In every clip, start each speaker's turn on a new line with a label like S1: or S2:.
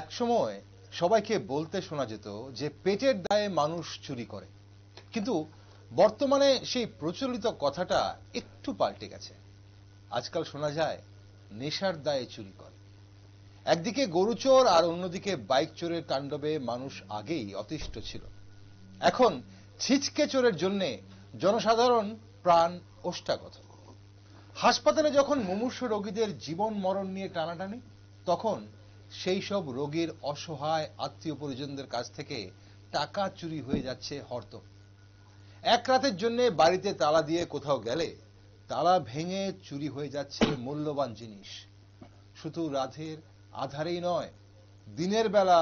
S1: একসময় সবাইকে বলতে শোনা যেত যে পেটের দায়ে মানুষ চুরি করে, কিন্তু বর্তমানে সেই প্রচলিত কথাটা একটু পাল্টে গেছে। আজকাল শোনা যায় নেশার দায়ে চুরি করে। একদিকে গরু চোর আর অন্যদিকে বাইক চোরের তাণ্ডবে মানুষ আগেই অতিষ্ঠ ছিল। এখন ছিচকে চোরের জন্যে জনসাধারণ প্রাণ ওষ্ঠাগত। হাসপাতালে যখন মুমূর্ষু রোগীদের জীবন মরণ নিয়ে টানাটানি, তখন সেই সব রোগীর অসহায় আত্মীয় পরিজনদের কাছ থেকে টাকা চুরি হয়ে যাচ্ছে হরত। এক রাতের জন্য বাড়িতে তালা দিয়ে কোথাও গেলে তালা ভেঙে চুরি হয়ে যাচ্ছে মূল্যবান জিনিস। শুধু রাতের আধারেই নয়, দিনের বেলা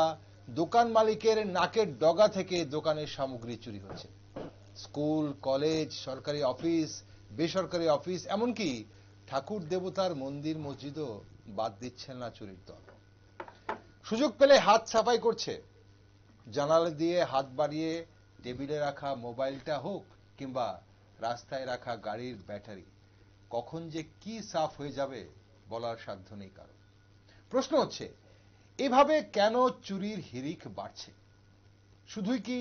S1: দোকান মালিকের নাকের ডগা থেকে দোকানের সামগ্রী চুরি হচ্ছে। স্কুল, কলেজ, সরকারি অফিস, বেসরকারি অফিস, এমনকি ঠাকুর দেবতার মন্দির মসজিদও বাদ দিচ্ছেন না চুরির দল। সুযোগ পেলে হাত সাফাই করছে। জানালা দিয়ে হাত বাড়িয়ে টেবিলে রাখা মোবাইলটা হোক কিংবা রাস্তায় রাখা গাড়ির ব্যাটারি, কখন যে কি সাফ হয়ে যাবে বলার সাধ্য নেই কারো। প্রশ্ন হচ্ছে, এভাবে কেন চুরির হিড়িক বাড়ছে? শুধুই কি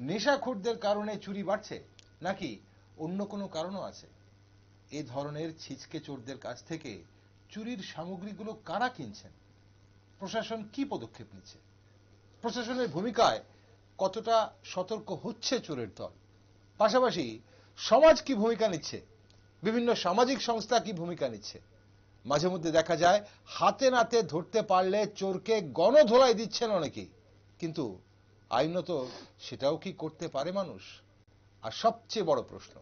S1: নেশাখোরদের কারণে চুরি বাড়ছে, নাকি অন্য কোনো কারণও আছে? এ ধরনের ছিচকে চোরদের কাছ থেকে চুরির সামগ্রীগুলো কারা কিনছেন? প্রশাসন কি পদক্ষেপ নিচ্ছে? প্রশাসনের ভূমিকায় কতটা সতর্ক হচ্ছে চোরের দল? পাশাপাশি সমাজ কি ভূমিকা নিচ্ছে? বিভিন্ন সামাজিক সংস্থা কি ভূমিকা নিচ্ছে? মাঝে মধ্যে দেখা যায় হাতে নাতে ধরতে পারলে চোরকে গণধোলাই দিচ্ছেন অনেকেই, কিন্তু আইনত সেটাও কি করতে পারে মানুষ? আর সবচেয়ে বড় প্রশ্ন,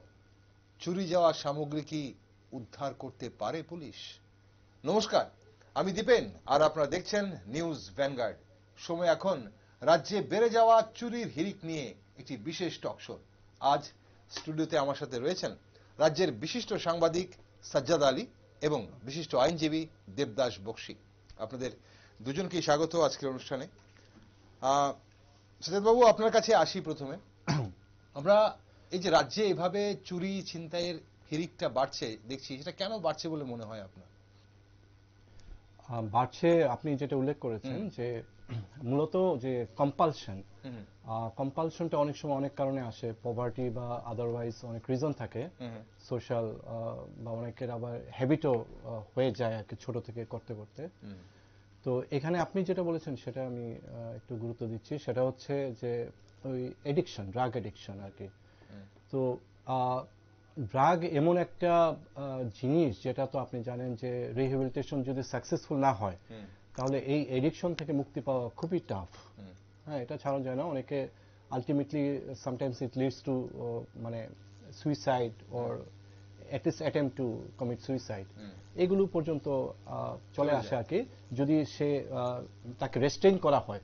S1: চুরি যাওয়া সামগ্রী কি উদ্ধার করতে পারে পুলিশ? নমস্কার, আমি দীপেন, আর আপনারা দেখছেন নিউজ ভ্যানগার্ড। সময় এখন রাজ্যে বেড়ে যাওয়া চুরির হিড়িক নিয়ে একটি বিশেষ টক শো। আজ স্টুডিওতে আমার সাথে রয়েছেন রাজ্যের বিশিষ্ট সাংবাদিক সাজ্জাদ আলী এবং বিশিষ্ট আইনজীবী দেবদাস বক্সী। আপনাদের দুজনকেই স্বাগত আজকের অনুষ্ঠানে। সাজ্জাদ বাবু, আপনার কাছে আসি প্রথমে। আমরা এই যে রাজ্যে এভাবে চুরি ছিনতাইয়ের হিড়িকটা বাড়ছে দেখছি, সেটা কেন বাড়ছে বলে মনে হয় আপনার?
S2: বাড়ছে, আপনি যেটা উল্লেখ করেছেন যে মূলত যে কম্পালশনটা অনেক সময় অনেক কারণে আসে। পভার্টি বা আদারওয়াইজ অনেক রিজন থাকে, সোশ্যাল, বা অনেকের আবার হ্যাবিটও হয়ে যায় আর কি, ছোট থেকে করতে করতে। তো এখানে আপনি যেটা বলেছেন সেটা আমি একটু গুরুত্ব দিচ্ছি। সেটা হচ্ছে যে ওই এডিকশন, ড্রাগ এডিকশন আর কি। তো ড্রাগ এমন একটা জিনিস যেটা তো আপনি জানেন যে রিহ্যাবিলিটেশন যদি সাকসেসফুল না হয় তাহলে এই এডিকশন থেকে মুক্তি পাওয়া খুবই টাফ। হ্যাঁ, এটা ছাড়া যায় না। অনেকে ultimately sometimes it leads to মানে suicide or at least attempt to commit suicide, এগুলো পর্যন্ত চলে আসে আর কি, যদি সে তাকে রেস্ট্রেইন করা হয়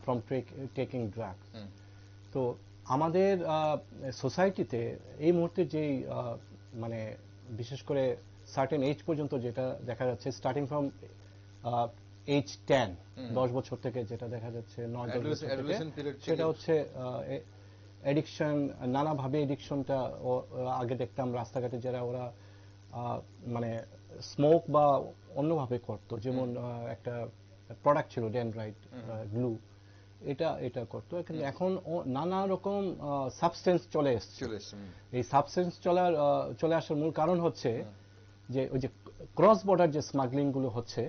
S2: ফ্রম টেকিং ড্রাগ। তো আমাদের সোসাইটিতে এই মুহূর্তে যেই মানে বিশেষ করে সার্টেন এজ পর্যন্ত যেটা দেখা যাচ্ছে, স্টার্টিং ফ্রম এজ 10, 10 বছর থেকে যেটা দেখা যাচ্ছে, 9-10 বছর থেকে, সেটা হচ্ছে এডিকশন। নানাভাবে এডিকশনটা আগে দেখতাম রাস্তাঘাটে যারা ওরা মানে স্মোক বা অন্যভাবে করতো, যেমন একটা প্রোডাক্ট ছিল ডেনড্রাইট গ্লু, এটা করতো। কিন্তু এখন নানা রকম সাবস্টেন্স চলে এসছে। এই সাবস্টেন্স চলে আসার মূল কারণ হচ্ছে যে ওই যে ক্রস বর্ডার যে স্মাগলিং গুলো হচ্ছে,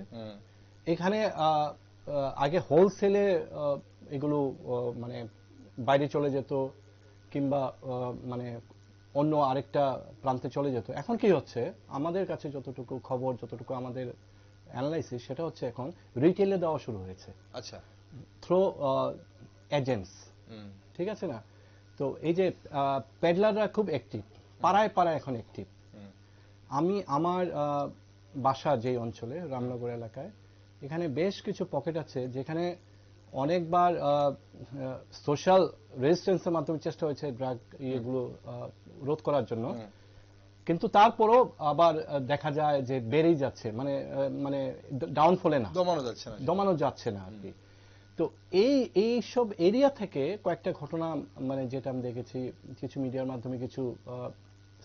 S2: এখানে আগে হোলসেলে এগুলো মানে বাইরে চলে যেত কিংবা মানে অন্য আরেকটা প্রান্তে চলে যেত। এখন কি হচ্ছে, আমাদের কাছে যতটুকু খবর, যতটুকু আমাদের অ্যানালাইসিস, সেটা হচ্ছে এখন রিটেলে দেওয়া শুরু হয়েছে।
S1: আচ্ছা,
S2: থ্রু এজেন্টস, ঠিক আছে না? তো এই যে পেডলাররা খুব অ্যাক্টিভ, পাড়ায় পাড়ায় এখন অ্যাক্টিভ। আমি আমার বাসা যেই অঞ্চলে, রামনগর এলাকায়, এখানে বেশ কিছু পকেট আছে যেখানে অনেকবার সোশ্যাল রেজিস্ট্যান্সের মাধ্যমে চেষ্টা হয়েছে ড্রাগ ইয়েগুলো রোধ করার জন্য, কিন্তু তারপরও আবার দেখা যায় যে বেড়েই যাচ্ছে, মানে ডাউনফলে না, দমানো যাচ্ছে না আর কি। তো এই সব এরিয়া থেকে কয়েকটা ঘটনা, মানে যেটা আমি দেখেছি কিছু মিডিয়ার মাধ্যমে, কিছু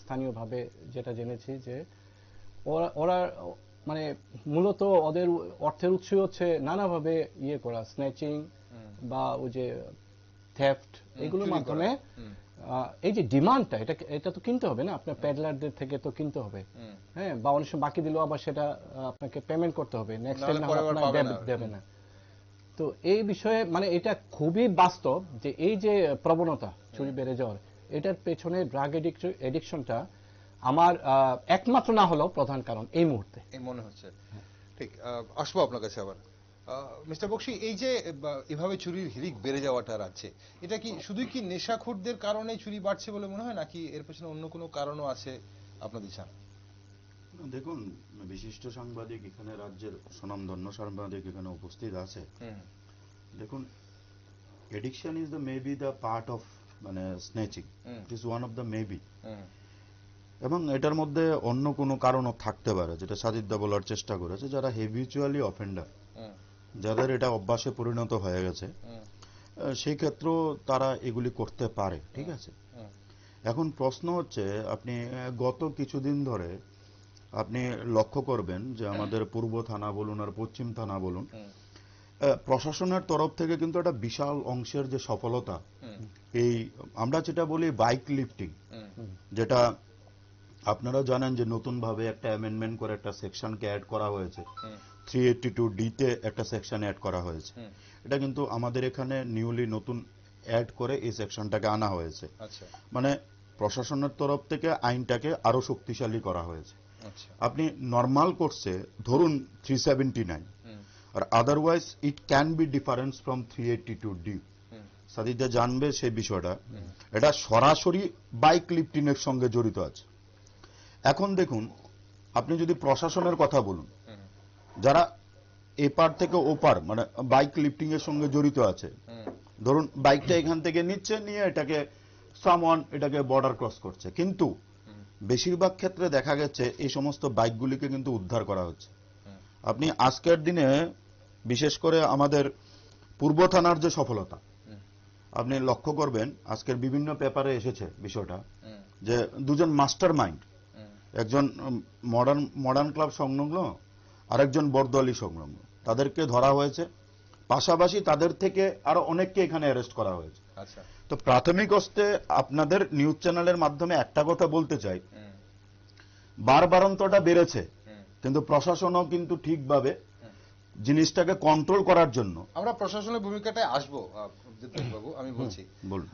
S2: স্থানীয়ভাবে যেটা জেনেছি, যে ওরা মানে মূলত ওদের অর্থের উৎস হচ্ছে নানাভাবে ইয়ে করা, স্ন্যাচিং বা ওই যে থেফট, এগুলোর মাধ্যমে এই যে ডিমান্ডটা, এটা তো কিনতে হবে না, আপনার প্যাডলারদের থেকে তো কিনতে হবে, হ্যাঁ, বা অনেক সময় বাকি দিলেও আবার সেটা আপনাকে পেমেন্ট করতে হবে, নেক্সট টাইম দেবে না। তো এই বিষয়ে মানে এটা খুবই বাস্তব যে এই যে প্রবণতা চুরি বেড়ে যাওয়ার, এটার পেছনে ড্রাগ এডিকশনটা আমার একমাত্র না হলেও প্রধান কারণ এই মুহূর্তে
S1: এই মনে হচ্ছে। ঠিক, আসবো আপনার কাছে আবার। মিস্টার বক্সী, এই যে এভাবে চুরির হিড়িক বেড়ে যাওয়াটা রাজ্যে, এটা কি শুধুই কি নেশাখোরদের কারণে চুরি বাড়ছে বলে মনে হয়, নাকি এর পেছনে অন্য কোনো কারণও আছে আপনাদের জানা?
S3: দেখুন, বিশিষ্ট সাংবাদিক এখানে, রাজ্যের স্বনামধন্য সাংবাদিক এখানে উপস্থিত আছে। দেখুন, addiction is the maybe the part of মানে snatching, it is one of the maybe, এবং এটার মধ্যে অন্য কোনো কারণও থাকতে পারে, যেটা সাজিদদা বলার চেষ্টা করেছে, যারা হেভিচুয়ালি অফেন্ডার, যাদের এটা অভ্যাসে পরিণত হয়ে গেছে, সেই ক্ষেত্রেও তারা এগুলি করতে পারে, ঠিক আছে। এখন প্রশ্ন হচ্ছে, আপনি গত কিছুদিন ধরে আপনি লক্ষ্য করবেন যে আমাদের পূর্ব থানা বলুন আর পশ্চিম থানা বলুন, প্রশাসনের তরফ থেকে কিন্তু একটা বিশাল অংশের যে সফলতা, এই আমরা যেটা বলি বাইক লিফটিং, যেটা আপনারা জানেন যে নতুনভাবে একটা অ্যামেন্ডমেন্ট করে একটা সেকশনকে অ্যাড করা হয়েছে, 382D তে একটা সেকশন অ্যাড করা হয়েছে। এটা কিন্তু আমাদের এখানে নিউলি নতুন অ্যাড করে এই সেকশনটাকে আনা হয়েছে। মানে প্রশাসনের তরফ থেকে আইনটাকে আরো শক্তিশালী করা হয়েছে। আপনি নর্মাল কোর্সে ধরুন 379, আর otherwise it can be difference from 382D। সাদিদা জানবে সেই বিষয়টা, এটা সরাসরি বাইক লিফটিং এর সঙ্গে জড়িত আছে। এখন দেখুন, আপনি যদি প্রশাসনের কথা বলুন, যারা এপার থেকে ওপার মানে বাইক লিফটিং এর সঙ্গে জড়িত আছে, ধরুন বাইকটা এখান থেকে নিচ্ছে, নিয়ে এটাকে সামওয়ান এটাকে বর্ডার ক্রস করছে, কিন্তু বেশিরভাগ ক্ষেত্রে দেখা গেছে এই সমস্ত বাইকগুলিকে কিন্তু উদ্ধার করা হচ্ছে। আপনি আজকের দিনে বিশেষ করে আমাদের পূর্ব থানার যে সফলতা, আপনি লক্ষ্য করবেন আজকের বিভিন্ন পেপারে এসেছে বিষয়টা, যে দুজন মাস্টার মাইন্ড, একজন মডার্ন ক্লাব সংলগ্ন আর একজন বরদোয়ালি সংলগ্ন, তাদেরকে ধরা হয়েছে। পাশাপাশি তাদের থেকে আরো অনেককে এখানে অ্যারেস্ট করা হয়েছে। তো প্রাথমিক অবস্থায় আপনাদের নিউজ চ্যানেলের মাধ্যমে একটা কথা বলতে চাই, বারবারন্তটা বেড়েছে, কিন্তু প্রশাসনও কিন্তু ঠিকভাবে জিনিসটাকে কন্ট্রোল করার জন্য,
S1: আমরা প্রশাসনের ভূমিকাটায় আসবো বাবু, আমি বলছি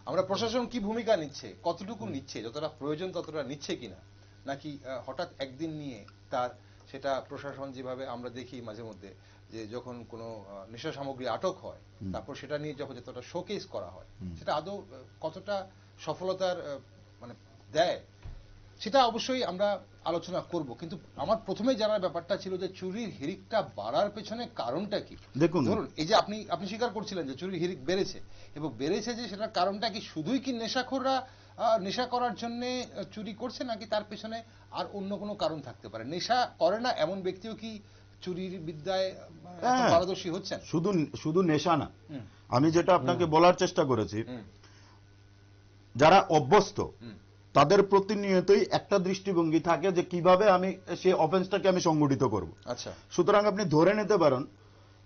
S1: আমরা প্রশাসন কি ভূমিকা নিচ্ছে, কতটুকু নিচ্ছে, যতটা প্রয়োজন ততটা নিচ্ছে কিনা, নাকি হঠাৎ একদিন নিয়ে তার সেটা প্রশাসন যেভাবে আমরা দেখি মাঝে মধ্যে, যে যখন কোনো নেশা সামগ্রী আটক হয় তারপর সেটা নিয়ে যখন যতটা শোকেস করা হয়, সেটা আদৌ কতটা সফলতার মানে দেয়, সেটা অবশ্যই আমরা আলোচনা করব। কিন্তু আমার প্রথমে জানার ব্যাপারটা ছিল যে চুরির হিড়িকটা বাড়ার পেছনে কারণটা কি।
S3: দেখুন,
S1: ধরুন এই যে আপনি স্বীকার করছিলেন যে চুরির হিড়িক বেড়েছে, এবং বেড়েছে যে সেটার কারণটা কি শুধুই কি নেশাখোররা নেশা করার জন্য চুরি করছে, নাকি তার পেছনে আর অন্য কোনো কারণ থাকতে পারে? নেশা করে না এমন ব্যক্তিও কি চুরির বিদ্যায় পারদর্শী হচ্ছেন?
S3: শুধু নেশা না, আমি যেটা আপনাকে বলার চেষ্টা করেছি, যারা অভ্যস্ত তাদের প্রতিনিয়তই একটা দৃষ্টিভঙ্গি থাকে যে কিভাবে আমি সেই অফেন্সটাকে আমি সংগঠিত করব।
S1: আচ্ছা,
S3: সুতরাং আপনি ধরে নিতে পারেন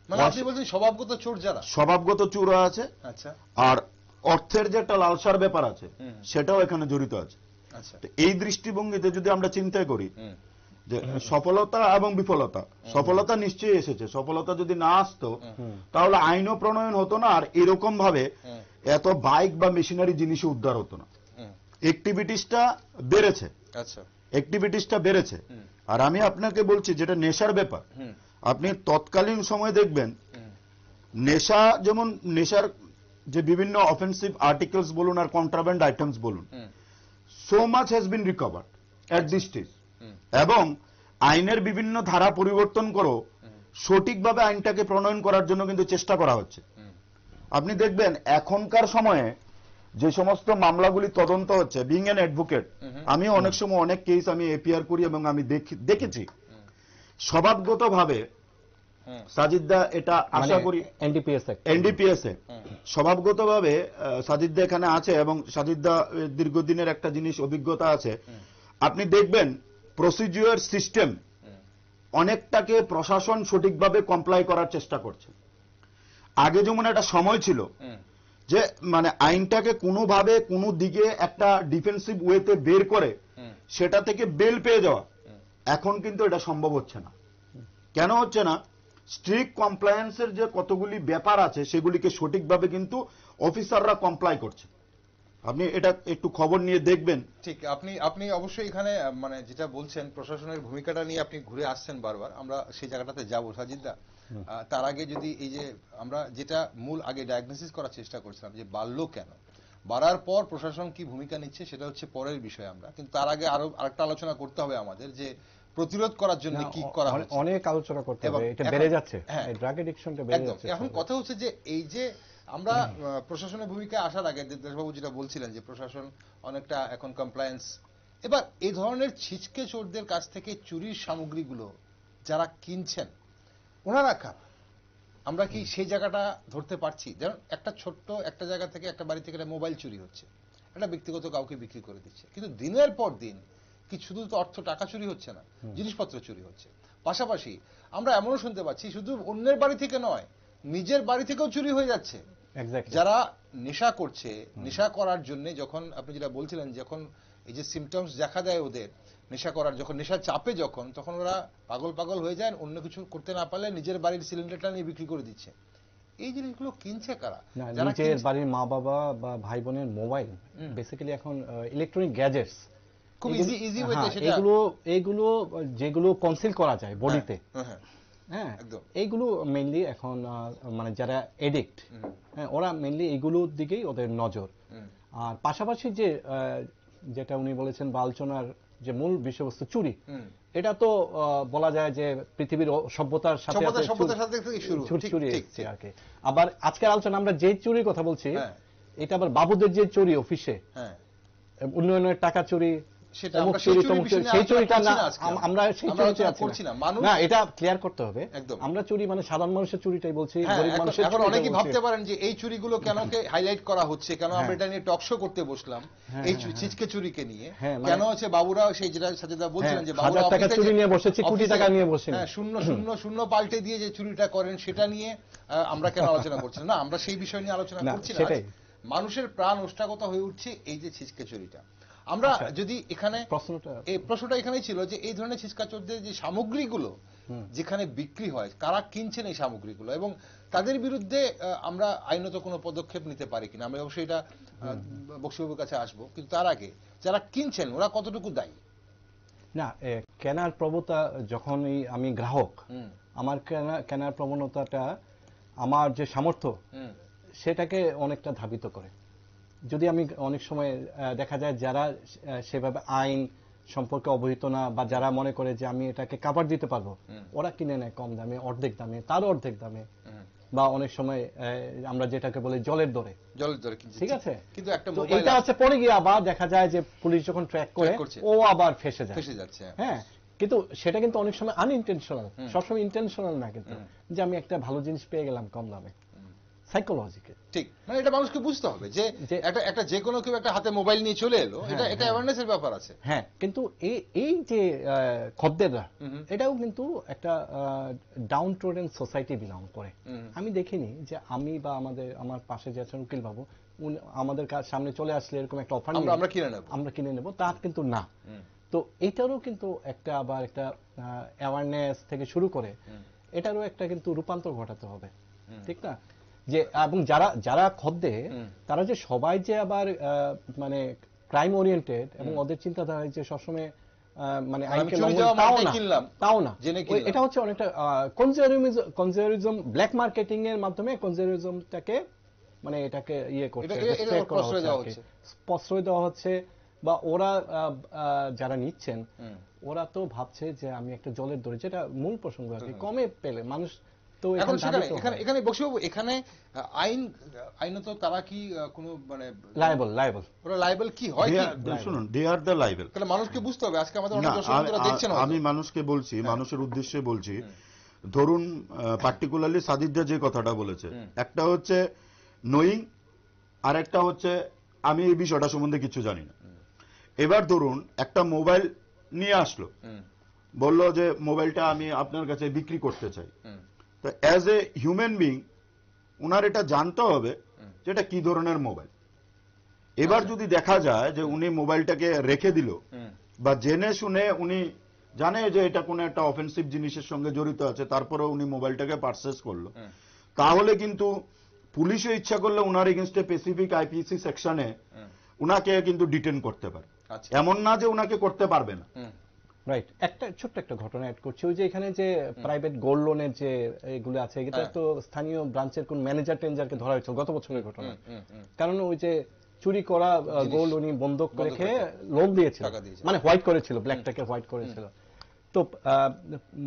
S1: মানে আপনি বলছেন স্বভাবগত চোর, যারা
S3: স্বভাবগত চোর আছে,
S1: আচ্ছা,
S3: আর অর্থের যে একটা লালসার ব্যাপার আছে সেটাও এখানে জড়িত আছে।
S1: আচ্ছা,
S3: এই দৃষ্টিভঙ্গিতে যদি আমরা চিন্তা করি যে সফলতা এবং বিফলতা, সফলতা নিশ্চয়ই এসেছে, সফলতা যদি না আসতো তাহলে আইনও প্রণয়ন হতো না, আর এরকম ভাবে এত বাইক বা মেশিনারি জিনিসও উদ্ধার হতো না। অ্যাক্টিভিটিসটা বেড়েছে,
S1: আচ্ছা,
S3: অ্যাক্টিভিটিসটা বেড়েছে। আর আমি আপনাকে বলছি যেটা নেশার ব্যাপার, আপনি তৎকালীন সময় দেখবেন নেশা, যেমন নেশার যে বিভিন্ন অফেন্সিভ আর্টিকেলস বলুন আর কন্ট্রাব্যান্ড আইটেমস বলুন, so much has been recovered at this stage, এবং আইনের বিভিন্ন ধারা পরিবর্তন করো সঠিকভাবে আইনটাকে প্রণয়ন করার জন্য কিন্তু চেষ্টা করা হচ্ছে। আপনি দেখবেন এখনকার সময়ে যে সমস্ত মামলাগুলি তদন্ত হচ্ছে, বিং অ্যান অ্যাডভোকেট, আমি অনেক সময় অনেক কেস আমি এপিআর করি এবং আমি দেখেছি স্বভাবগতভাবে, সাজিদদা এটা আশা করি এনডিপিএস এ স্বভাবগতভাবে সাজিদদা এখানে আছে এবং সাজিদদা দীর্ঘদিনের একটা জিনিস অভিজ্ঞতা আছে। আপনি দেখবেন প্রসিডিউর সিস্টেম অনেকটাকে প্রশাসন সঠিকভাবে কমপ্লাই করার চেষ্টা করছে। আগে যেমন একটা সময় ছিল যে মানে আইনটাকে কোনোভাবে কোনো দিকে একটা ডিফেন্সিভ ওয়েতে বের করে সেটা থেকে বেল পেয়ে যাওয়া, এখন কিন্তু এটা সম্ভব হচ্ছে না। কেন হচ্ছে না? স্ট্রিক্ট কমপ্লায়েন্সের যে কতগুলি ব্যাপার আছে সেগুলিকে সঠিকভাবে কিন্তু অফিসাররা কমপ্লাই করছে। আপনি এটা একটু খবর নিয়ে দেখবেন।
S1: ঠিক, আপনি অবশ্যই এখানে মানে যেটা বলছেন প্রশাসনের ভূমিকাটা নিয়ে আপনি ঘুরে আসছেন বারবার, আমরা সেই জায়গাটাতে যাবো সাজিদদা। তার আগে যদি এই যে আমরা যেটা মূল আগে ডায়াগনোসিস করার চেষ্টা করছিলাম যে বাড়লো কেন, বাড়ার পর প্রশাসন কি ভূমিকা নিচ্ছে সেটা হচ্ছে পরের বিষয়। আমরা কিন্তু তার আগে আরো আরেকটা আলোচনা করতে হবে আমাদের, যে প্রতিরোধ করার জন্য কি করা হচ্ছে।
S2: অনেক আলোচনা করতে হবে, এটা বেড়ে যাচ্ছে, ড্রাগ এডিকশনটা বেড়ে যাচ্ছে।
S1: এখন কথা হচ্ছে যে এই যে আমরা প্রশাসনের ভূমিকা আসার আগে দেশবাবু যেটা বলছিলেন যে প্রশাসন অনেকটা এখন কমপ্লায়েন্স, এবার এই ধরনের ছিচকে চোরদের কাছ থেকে চুরির সামগ্রীগুলো যারা কিনছেন ওনারা কারা? আমরা কি সেই জায়গাটা ধরতে পারছি? যেমন একটা ছোট্ট একটা জায়গা থেকে একটা বাড়ি থেকে একটা মোবাইল চুরি হচ্ছে, এটা ব্যক্তিগত কাউকে বিক্রি করে দিচ্ছে, কিন্তু দিনের পর দিন কি শুধু তো অর্থ টাকা চুরি হচ্ছে না, জিনিসপত্র চুরি হচ্ছে। পাশাপাশি আমরা এমনও শুনতে পাচ্ছি শুধু অন্যের বাড়ি থেকে নয়, নিজের বাড়ি থেকেও চুরি হয়ে যাচ্ছে। যারা নেশা করছে, নেশা করার জন্য যখন আপনি যেটা বলছিলেন, যখন এই যে সিমটমস দেখা দেয় ওদের নেশা করার, যখন নেশার চাপে তখন ওরা পাগল হয়ে যায়, অন্য কিছু করতে না পারলে নিজের বাড়ির সিলিন্ডারটা নিয়ে বিক্রি করে দিচ্ছে। এই জিনিসগুলো কিনছে কারা?
S2: নিজের বাড়ির মা বাবা বা ভাই বোনের মোবাইল, বেসিক্যালি এখন ইলেকট্রনিক গ্যাজেটস
S1: খুব ইজি ওয়েতে সেটা,
S2: এইগুলো যেগুলো কনসিল করা যায় বডিতে, হ্যাঁ এইগুলো মেইনলি এখন মানে যারা এডিক্ট, হ্যাঁ ওরা মেইনলি এইগুলোর দিকেই ওদের নজর। আর পাশাপাশি যে যেটা উনি বলেছেন বা আলোচনার যে মূল বিষয়বস্তু চুরি, এটা তো বলা যায় যে পৃথিবীর সভ্যতার সাথে চুরি এসেছে আর কি। আবার আজকের আলোচনা আমরা যে চুরির কথা বলছি, এটা আবার বাবুদের যে চুরি অফিসে উন্নয়নের টাকা চুরি, এটা ক্লিয়ার করতে হবে। আমরা চুরি মানে সাধারণ মানুষের চুরিটাই বলছি।
S1: এখন অনেকেই ভাবতে পারেন যে এই চুরিগুলো কেন হাইলাইট করা হচ্ছে, কেন আমরা এটা নিয়ে টক শো করতে বসলাম এই ছিচকে চুরিকে নিয়ে, কেন হচ্ছে বাবুরা সেই যেটা সাজেদা বলছিলেন যে বাবুরা
S2: টাকা চুরি নিয়ে বসেছি, কোটি টাকা নিয়ে বসে,
S1: শূন্য শূন্য শূন্য পাল্টে দিয়ে যে চুরিটা করেন সেটা নিয়ে আমরা কেন আলোচনা করছি না? আমরা সেই বিষয় নিয়ে আলোচনা করছি না। মানুষের প্রাণ ওষ্ঠাগত হয়ে উঠছে এই যে ছিচকে চুরিটা। আমরা যদি এখানে প্রশ্নটা এখানেই ছিল যে এই ধরনের ছিচকাচোরদের যে সামগ্রীগুলো যেখানে বিক্রি হয়, কারা কিনছেন এই সামগ্রীগুলো, এবং তাদের বিরুদ্ধে আমরা আইনত কোনো পদক্ষেপ নিতে পারি কিনা। আমরা অবশ্যই এটা বক্সিবাবুর কাছে আসবো, কিন্তু তার আগে যারা কিনছেন ওরা কতটুকু দায়ী?
S2: না, কেনার প্রবণতা যখনই আমি গ্রাহক, আমার কেনার প্রবণতাটা আমার যে সামর্থ্য সেটাকে অনেকটা ধাবিত করে। যদি আমি অনেক সময় দেখা যায় যারা সেভাবে আইন সম্পর্কে অবহিত না, বা যারা মনে করে যে আমি এটাকে কাভার দিতে পারবো, ওরা কিনে নেয় কম দামে, অর্ধেক দামে, তার অর্ধেক দামে, বা অনেক সময় আমরা যেটাকে বলি জলের দরে, ঠিক আছে। কিন্তু এটা হচ্ছে পরে গিয়ে আবার দেখা যায় যে পুলিশ যখন ট্র্যাক করে ও আবার ফেসে যাচ্ছে। হ্যাঁ, কিন্তু সেটা কিন্তু অনেক সময় আনইনটেনশনাল, সবসময় ইন্টেনশনাল না, কিন্তু যে আমি একটা ভালো জিনিস পেয়ে গেলাম কম দামে, সাইকোলজিক্যাল।
S1: ঠিক, মানে এটা মানুষকে বুঝতে হবে যে একটা যে কোনো কেউ একটা হাতে মোবাইল নিয়ে চলে এলো, এটা অ্যাওয়ারনেসের ব্যাপার আছে।
S2: হ্যাঁ, কিন্তু এই যে খদ্দেররা, এটাও কিন্তু একটা ডাউন ট্রোডেন সোসাইটি বিলং করে। আমি দেখিনি যে আমি বা আমার পাশে যে আছেন উকিল বাবু, আমাদের সামনে চলে আসলে এরকম একটা অফার আমরা কিনে নেব, তা কিন্তু না। তো এটারও কিন্তু একটা আবার একটা অ্যাওয়ারনেস থেকে শুরু করে এটারও একটা কিন্তু রূপান্তর ঘটাতে হবে, ঠিক না? যে এবং যারা খদ্দে, তারা যে সবাই যে আবার মানে ক্রাইম ওরিয়েন্টেড এবং ওদের চিন্তাধারা যে সবসময় মানে আইনকে তাও না, এটা হচ্ছে অনেকটা কনজারভেটিজম, ব্ল্যাক মার্কেটিং এর মাধ্যমে কনজারভেটিজমটাকে মানে এটাকে করছে, প্রশ্রয় দেওয়া হচ্ছে। বা ওরা যারা নিচ্ছেন ওরা তো ভাবছে যে আমি একটা জলের দরে, যেটা মূল প্রসঙ্গ আর কি, কমে পেলে মানুষ তো
S1: এখন এখানে বক্সিবাবু এখানে আইনত তারা কি কোনো মানে
S2: লায়াবল ওরা
S1: লায়াবল কি হয়?
S3: শুনুন, দে আর দ্য লায়াবল।
S1: তাহলে মানুষকে বুঝতে হবে। আজকে আমাদের অনেক দর্শক বন্ধুরা দেখছেন,
S3: আমি মানুষকে বলছি, মানুষের উদ্দেশ্যে বলছি। ধরুন পার্টিকুলারলি সাজিদা যে কথাটা বলেছে, একটা হচ্ছে নোয়িং, আর একটা হচ্ছে আমি এই বিষয়টা সম্বন্ধে কিছু জানি না। এবার ধরুন একটা মোবাইল নিয়ে আসলো, বললো যে মোবাইলটা আমি আপনার কাছে বিক্রি করতে চাই, তো অ্যাজ এ হিউম্যান বিং উনার এটা জানতে হবে যে এটা কি ধরনের মোবাইল। এবার যদি দেখা যায় যে উনি মোবাইলটাকে রেখে দিল বা জেনে শুনে উনি জানে যে এটা কোনো একটা অফেন্সিভ জিনিসের সঙ্গে জড়িত আছে, তারপরে উনি মোবাইলটাকে পারচেজ করলো, তাহলে কিন্তু পুলিশও ইচ্ছা করলে উনার এগেনস্টে স্পেসিফিক আইপিসি সেকশনে উনাকে কিন্তু ডিটেন করতে পারে। এমন না যে উনাকে করতে পারবে না।
S2: রাইট। একটা ছোট্ট একটা ঘটনা অ্যাড করছি, ওই যে এখানে যে প্রাইভেট গোল্ড লোনের যে এগুলো আছে, এটা তো স্থানীয় ব্রাঞ্চের কোন ম্যানেজার টেঞ্জারকে ধরা হয়েছিল গত বছরের ঘটনা। কারণ ওই যে চুরি করা গোল্ড উনি বন্ধক রেখে লোন দিয়েছিল, মানে হোয়াইট করেছিল, ব্ল্যাকটাকে হোয়াইট করেছিল। তো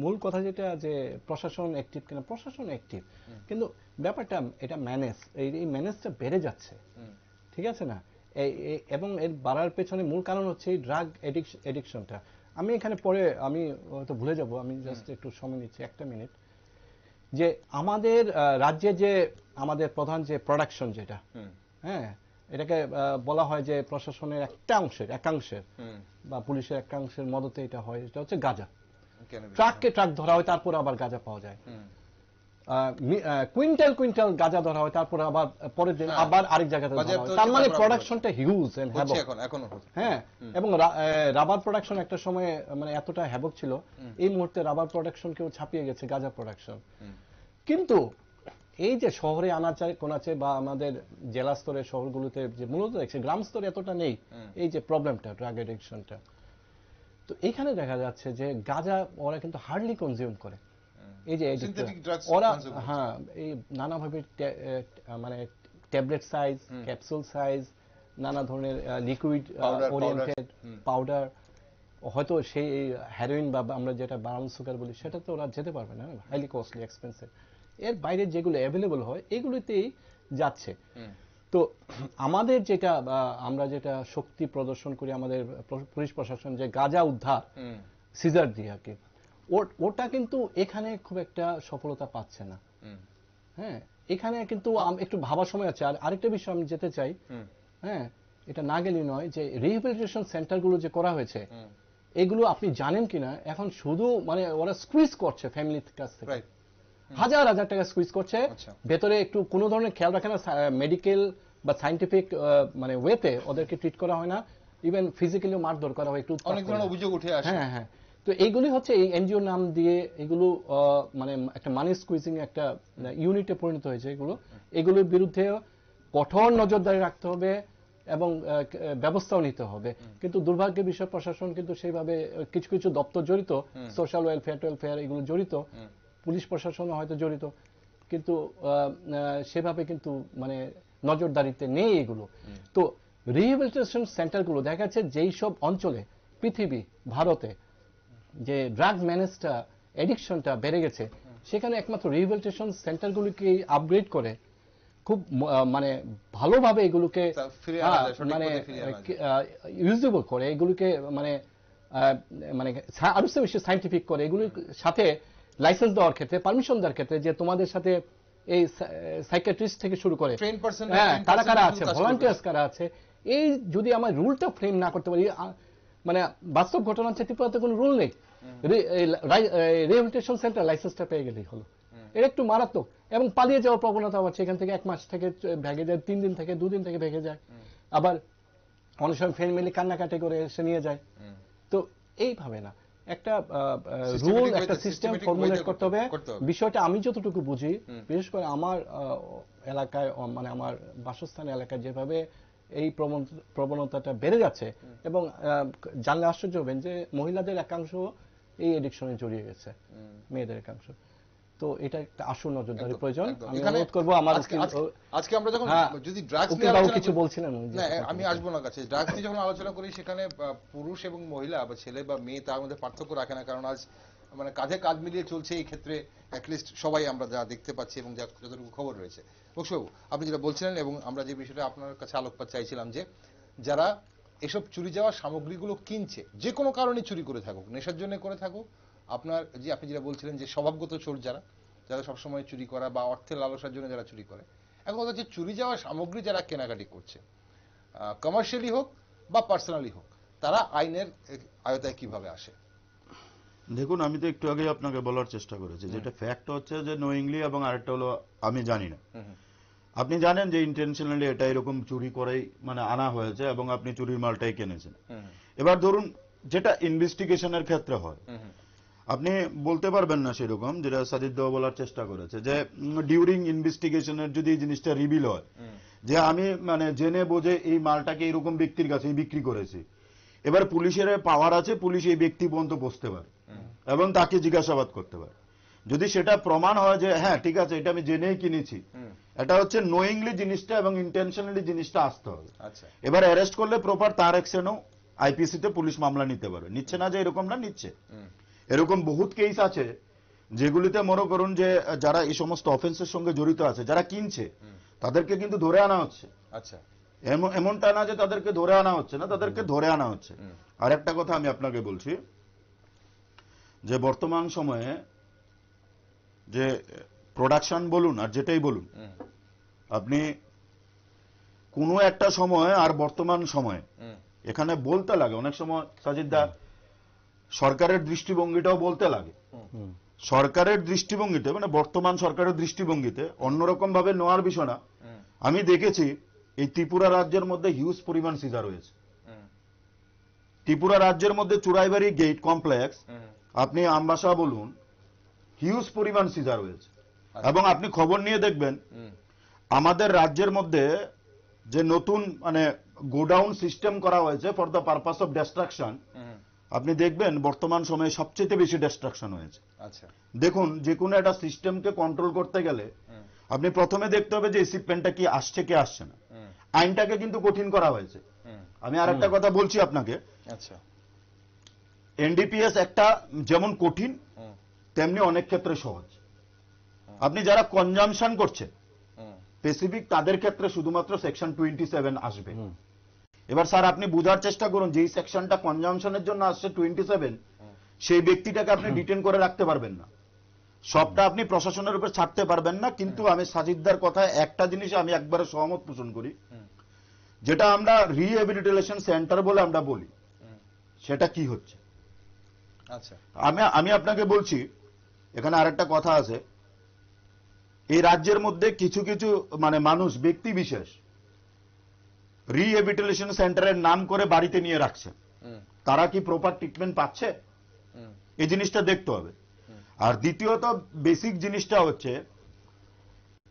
S2: মূল কথা যেটা যে প্রশাসন অ্যাক্টিভ কিনা, প্রশাসন অ্যাক্টিভ, কিন্তু ব্যাপারটা এটা ম্যানেজ, এই ম্যানেজটা বেড়ে যাচ্ছে, ঠিক আছে না? এবং এর বাড়ার পেছনে মূল কারণ হচ্ছে এই ড্রাগ এডিকশনটা। আমি এখানে পরে আমি হয়তো ভুলে যাব, আমি জাস্ট একটু সময় নিচ্ছি, একটা মিনিট। যে আমাদের রাজ্যে যে আমাদের প্রধান যে প্রোডাকশন যেটা, হ্যাঁ, এটাকে বলা হয় যে প্রশাসনের একাংশের বা পুলিশের একাংশের মদতে এটা হয়, এটা হচ্ছে গাঁজা। ট্রাক ধরা হয়, তারপর আবার গাঁজা পাওয়া যায়, কুইন্টাল গাঁজা ধরা হয়, তারপর আবার পরের দিন আবার আরেক জায়গাতে ধরা হয়। তার মানে প্রোডাকশনটা হিউজ এন্ড হ্যাভক। হ্যাঁ, এবং রাবার প্রোডাকশন একটা সময় মানে এতটা হ্যাভক ছিল, এই মুহূর্তে রাবার প্রোডাকশন কেউ ছাপিয়ে গেছে গাঁজা প্রোডাকশন। কিন্তু এই যে শহরে আনাচে কোনাচে বা আমাদের জেলা স্তরের শহরগুলোতে যে মূলত দেখছে, গ্রাম স্তরে এতটা নেই এই যে প্রবলেমটা, ড্রাগ এডিকশনটা। তো এখানে দেখা যাচ্ছে যে গাঁজা ওরা কিন্তু হার্ডলি কনজিউম করে, এই যে ওরা, হ্যাঁ, এই নানাভাবে মানে ট্যাবলেট সাইজ, ক্যাপসুল সাইজ, নানা ধরনের লিকুইড ওরিয়েন্টেড পাউডার, হয়তো সেই হেরোইন বা আমরা যেটা ব্রাউন সুগার বলি সেটা তো ওরা যেতে পারবে না, হাইলি কস্টলি, এক্সপেন্সিভ। এর বাইরে যেগুলো অ্যাভেলেবল হয় এগুলোতেই যাচ্ছে। তো আমাদের যেটা আমরা যেটা শক্তি প্রদর্শন করি আমাদের পুলিশ প্রশাসন, যে গাঁজা উদ্ধার সিজার দিয়ে আর কি, ওটা কিন্তু এখানে খুব একটা সফলতা পাচ্ছে না। হ্যাঁ, এখানে কিন্তু একটু ভাবার সময় আছে। আর আরেকটা বিষয় আমি যেতে চাই, হ্যাঁ, এটা না গেলে নয়, যে রিহ্যাবিলিটেশন সেন্টারগুলো যে করা হয়েছে, এগুলো আপনি জানেন কিনা, এখন শুধু মানে ওরা স্কুইজ করছে ফ্যামিলির কাছ থেকে, হাজার হাজার টাকা স্কুইজ করছে, ভেতরে একটু কোনো ধরনের খেয়াল রাখে না, মেডিকেল বা সায়েন্টিফিক মানে ওয়েতে ওদেরকে ট্রিট করা হয় না, ইভেন ফিজিক্যালিও মারধর করা হয়, একটু
S1: অনেক ধরনের অভিযোগ উঠে আসে।
S2: হ্যাঁ হ্যাঁ। তো এইগুলি হচ্ছে এই এনজিও নাম দিয়ে এগুলো মানে একটা মানি স্কুইজিং একটা ইউনিটে পরিণত হয়েছে। এগুলোর বিরুদ্ধে কঠোর নজরদারি রাখতে হবে এবং ব্যবস্থাও নিতে হবে। কিন্তু দুর্ভাগ্যের বিষয়, প্রশাসন কিন্তু সেইভাবে কিছু কিছু দপ্তর জড়িত, সোশ্যাল ওয়েলফেয়ার এগুলো জড়িত, পুলিশ প্রশাসন হয়তো জড়িত, কিন্তু সেভাবে কিন্তু মানে নজরদারিতে নেই এগুলো। তো রিহ্যাবিলিটেশন সেন্টারগুলো দেখা যাচ্ছে যেই সব অঞ্চলে পৃথিবী, ভারতে যে ড্রাগ ম্যানেজটা, এডিকশনটা বেড়ে গেছে, সেখানে একমাত্র রিহ্যাবিলিটেশন সেন্টারগুলোকে আপগ্রেড করে খুব মানে ভালোভাবে এগুলোকে মানে ইউজেবল করে, এগুলোকে মানে মানে আরো বেশি সায়েন্টিফিক করে, এগুলোর সাথে লাইসেন্স দেওয়ার ক্ষেত্রে, পারমিশন দেওয়ার ক্ষেত্রে, যে তোমাদের সাথে এই সাইকিয়াট্রিস্ট থেকে শুরু করে কারা কারা আছে, ভলান্টিয়ার্স কারা আছে, এই যদি আমার রুলটা ফ্রেম না করতে পারি, মানে বাস্তব ঘটনা হচ্ছে ত্রিপুরাতে কোনো রুল নেই, রিহ্যাবিলিটেশন সেন্টার লাইসেন্সটা পেয়ে গেলেই হলো। এটা একটু মারাত্মক। এবং পালিয়ে যাওয়ার প্রবণতা হচ্ছে, এখান থেকে 1 মাস থেকে ভেগে যায়, 3 দিন থেকে 2 দিন থেকে ভেগে যায়, আবার অনেক সময় ফ্যামিলি কান্নাকাটি করে এসে নিয়ে যায়। তো এইভাবে না, একটা রুল, একটা সিস্টেম ফর্মুলেট করতে হবে। বিষয়টা আমি যতটুকু বুঝি, বিশেষ করে আমার এলাকায়, মানে আমার বাসস্থান এলাকায় যেভাবে এই প্রবণতাটা বেড়ে যাচ্ছে, এবং জানলে আশ্চর্য হবেন যে মহিলাদের একাংশ এই এডিকশনে জড়িয়ে গেছে, মেয়েদের একাংশ। তো এটা একটা আসল নজরদারি প্রয়োজন। আমি অনুরোধ করবো আমার
S1: আজকে আমরা যখন যদি ড্রাগস নিয়ে আলোচনা
S2: কিছু বলছিলেন,
S1: আমি আসবো না কাছে, ড্রাগস নিয়ে যখন আলোচনা করি, সেখানে পুরুষ এবং মহিলা বা ছেলে বা মেয়ে তার মধ্যে পার্থক্য রাখে না, কারণ আজ মানে কাঁধে কাঁধ মিলিয়ে চলছে এই ক্ষেত্রে, অ্যাটলিস্ট সবাই আমরা যা দেখতে পাচ্ছি এবং যতটুকু খবর রয়েছে। বক্সবাবু, আপনি যেটা বলছিলেন, এবং আমরা যে বিষয়টা আপনার কাছে আলোকপাত চাইছিলাম, যে যারা এসব চুরি যাওয়া সামগ্রীগুলো কিনছে, যে কোনো কারণে চুরি করে থাকুক, নেশার জন্য করে থাকুক, আপনি যেটা বলছিলেন যে স্বভাবগত চোর যারা সবসময় চুরি করা বা অর্থের লালসার জন্য যারা চুরি করে, এখন কথা হচ্ছে চুরি যাওয়া সামগ্রী যারা কেনাকাটি করছে, কমার্শিয়ালি হোক বা পার্সোনালি হোক, তারা আইনের আয়তায় কিভাবে আসে?
S3: দেখুন আমি তো একটু আগে আপনাকে বলার চেষ্টা করেছি, যেটা ফ্যাক্ট হচ্ছে যে নোয়িংলি, এবং আরেকটা হলো আমি জানি না। আপনি জানেন যে ইন্টেনশনালি এটা এরকম চুরি করেই মানে আনা হয়েছে এবং আপনি চুরির মালটাই কিনেছেন। এবার ধরুন যেটা ইনভেস্টিগেশনের ক্ষেত্রে হয়, আপনি বলতে পারবেন না সেরকম, যেটা সাজিদ দেওয়া বলার চেষ্টা করেছে, যে ডিউরিং ইনভেস্টিগেশনের যদি এই জিনিসটা রিভিল হয় যে আমি মানে জেনে বোঝে এই মালটাকে এরকম ব্যক্তির কাছে বিক্রি করেছি, এবার পুলিশের পাওয়ার আছে, পুলিশ এই ব্যক্তি পর্যন্ত বসতে পারে এবং তাকে জিজ্ঞাসাবাদ করতে পারে। যদি সেটা প্রমাণ হয় যে হ্যাঁ ঠিক আছে এটা আমি জেনেই কিনেছি, এটা হচ্ছে নোয়িংলি জিনিসটা এবং ইন্টেনশনালি জিনিসটা আসতে হবে। এবার অ্যারেস্ট করলে প্রপার তার অ্যাকশনও আইপিসিতে পুলিশ মামলা নিতে পারে, নিচ্ছে না যে এরকম না, নিচ্ছে। এরকম বহুত কেস আছে যেগুলিতে মনে করুন যে যারা এই সমস্ত অফেন্সের সঙ্গে জড়িত আছে, যারা কিনছে তাদেরকে কিন্তু ধরে আনা হচ্ছে।
S1: আচ্ছা,
S3: এমনটা না যে তাদেরকে ধরে আনা হচ্ছে না, তাদেরকে ধরে আনা হচ্ছে। আর একটা কথা আমি আপনাকে বলছি যে বর্তমান সময়ে যে প্রোডাকশন বলুন আর যেটাই বলুন, আপনি কোনো একটা সময় আর বর্তমান সময়ে এখানে বলতে লাগে অনেক সময় সাজিদদা, সরকারের দৃষ্টিভঙ্গিটাও বলতে লাগে। সরকারের দৃষ্টিভঙ্গিতে মানে বর্তমান সরকারের দৃষ্টিভঙ্গিতে অন্যরকম ভাবে নেওয়ার বিষয় না। আমি দেখেছি এই ত্রিপুরা রাজ্যের মধ্যে হিউজ পরিমাণ সিজার হয়েছে। ত্রিপুরা রাজ্যের মধ্যে চুরাইবাড়ি গেট কমপ্লেক্স, আপনি আমবাসা বলুন, হিউজ পরিমাণ সিজার হয়েছে। এবং আপনি খবর নিয়ে দেখবেন আমাদের রাজ্যের মধ্যে যে নতুন মানে গোডাউন সিস্টেম করা হয়েছে for the purpose of distraction, আপনি দেখবেন বর্তমান সময়ে সবচেয়ে বেশি ডিস্ট্রাকশন হয়েছে।
S1: আচ্ছা,
S3: দেখুন যে কোনো একটা সিস্টেমকে কন্ট্রোল করতে গেলে আপনি প্রথমে দেখতে হবে যে শিপমেন্টটা কি আসছে কি আসছে না। আইনটাকে কিন্তু কঠিন করা হয়েছে। আমি আর একটা কথা বলছি আপনাকে,
S1: আচ্ছা,
S3: এনডিপিএস একটা যেমন কঠিন তেমনি অনেক ক্ষেত্রে সহজ। আপনি যারা কনজামশন করছে স্পেসিফিক তাদের ক্ষেত্রে শুধুমাত্র সেকশন 27 আসবে। এবার স্যার আপনি বোঝার চেষ্টা করুন, যেই সেকশনটা কনজামশনের জন্য আসছে 27, সেই ব্যক্তিটাকে আপনি ডিটেন করে রাখতে পারবেন না, সবটা আপনি প্রশাসনের উপর ছাড়তে পারবেন না। কিন্তু আমি সাজিদদার কথায় একটা জিনিস আমি একবারে সহমত পোষণ করি, যেটা আমরা রিহ্যাবিলিটেশন সেন্টার বলে আমরা বলি, সেটা কি হচ্ছে।
S1: আচ্ছা,
S3: আমি আপনাকে বলছি এখানে আরেকটা কথা আছে, এই রাজ্যের মধ্যে কিছু কিছু মানে মানুষ ব্যক্তি বিশেষ রিহ্যাবিলিটেশন সেন্টারের নাম করে বাড়িতে নিয়ে রাখছে, তারা কি প্রপার ট্রিটমেন্ট পাচ্ছে এই জিনিসটা দেখতে হবে। আর দ্বিতীয়ত বেসিক জিনিসটা হচ্ছে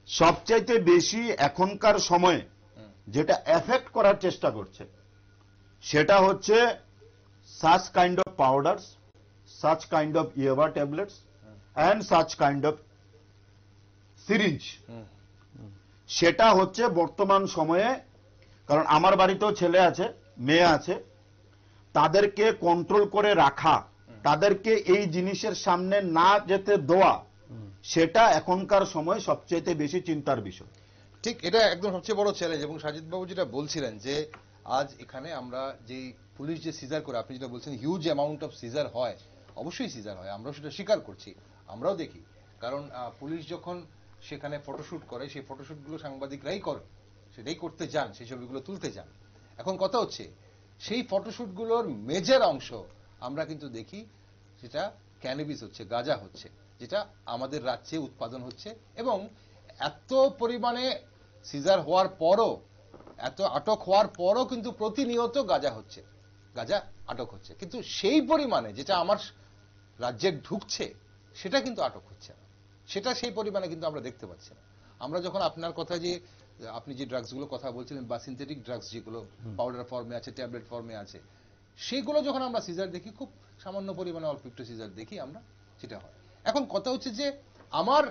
S3: সবচাইতে বেশি এখনকার সময়ে যেটা এফেক্ট করার চেষ্টা করছে সেটা হচ্ছে such kind of powders, such kind of ইয়াবা tablets and such kind of syringe, সেটা হচ্ছে বর্তমান সময়ে। কারণ আমার বাড়িতেও ছেলে আছে, মেয়ে আছে, তাদেরকে কন্ট্রোল করে রাখা, তাদেরকে এই জিনিসের সামনে না যেতে দেওয়া, সেটা এখনকার সময় সবচেয়ে বেশি চিন্তার বিষয়।
S1: ঠিক, এটা একদম সবচেয়ে বড় চ্যালেঞ্জ। এবং সাজিদ বাবু যেটা বলছিলেন যে আজ এখানে আমরা যে পুলিশ যে সিজার করে, আপনি যেটা বলছেন হিউজ অ্যামাউন্ট অফ সিজার হয়, অবশ্যই সিজার হয়, আমরাও সেটা স্বীকার করছি, আমরাও দেখি। কারণ পুলিশ যখন সেখানে ফটোশুট করে, সেই ফটোশুটগুলো সাংবাদিকরাই করে, সেটাই করতে যান, সেই ছবিগুলো তুলতে যান। এখন কথা হচ্ছে সেই ফটোশুটগুলোর মেজর অংশ আমরা কিন্তু দেখি সেটা ক্যানাবিস হচ্ছে, গাঁজা হচ্ছে, যেটা আমাদের রাজ্যে উৎপাদন হচ্ছে। এবং এত পরিমাণে সিজার হওয়ার পরও, এত আটক হওয়ার পরও কিন্তু প্রতিনিয়ত গাঁজা হচ্ছে, গাঁজা আটক হচ্ছে, কিন্তু সেই পরিমাণে যেটা আমার রাজ্যে ঢুকছে সেটা কিন্তু আটক হচ্ছে না, সেটা সেই পরিমাণে কিন্তু আমরা দেখতে পাচ্ছি না। আমরা যখন আপনার কথা যে আপনি যে ড্রাগসগুলো কথা বলছিলেন বা সিনথেটিক ড্রাগস যেগুলো পাউডার ফর্মে আছে, ট্যাবলেট ফর্মে আছে, সেগুলো যখন আমরা সিজার দেখি, খুব সামান্য পরিমাণে অল্প একটু সিজার দেখি আমরা, সেটা হয়। এখন কথা হচ্ছে যে আমার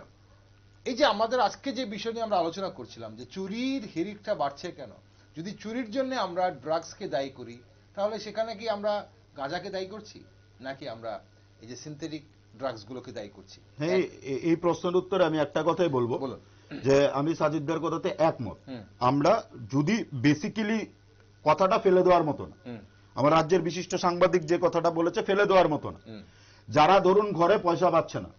S1: এই যে আমাদের আজকে যে বিষয় নিয়ে আমরা আলোচনা করছিলাম যে চুরির হিড়িকটা বাড়ছে কেন, যদি চুরির জন্য আমরা ড্রাগসকে দায়ী করি, তাহলে সেখানে কি আমরা গাঁজাকে দায়ী করছি, নাকি আমরা এই যে সিনথেটিক ড্রাগসগুলোকে দায়ী করছি?
S3: হ্যাঁ, এই প্রশ্নের উত্তরে আমি একটা কথাই বলবো, যে আমি সাজিদদার কথাতে একমত। আমরা যদি বেসিক্যালি কথাটা ফেলে দেওয়ার মতো না, আমার রাজ্যের বিশিষ্ট সাংবাদিক যে কথাটা বলেছে ফেলে দেওয়ার মতো না, যারা ধরুন ঘরে পয়সা পাচ্ছে না,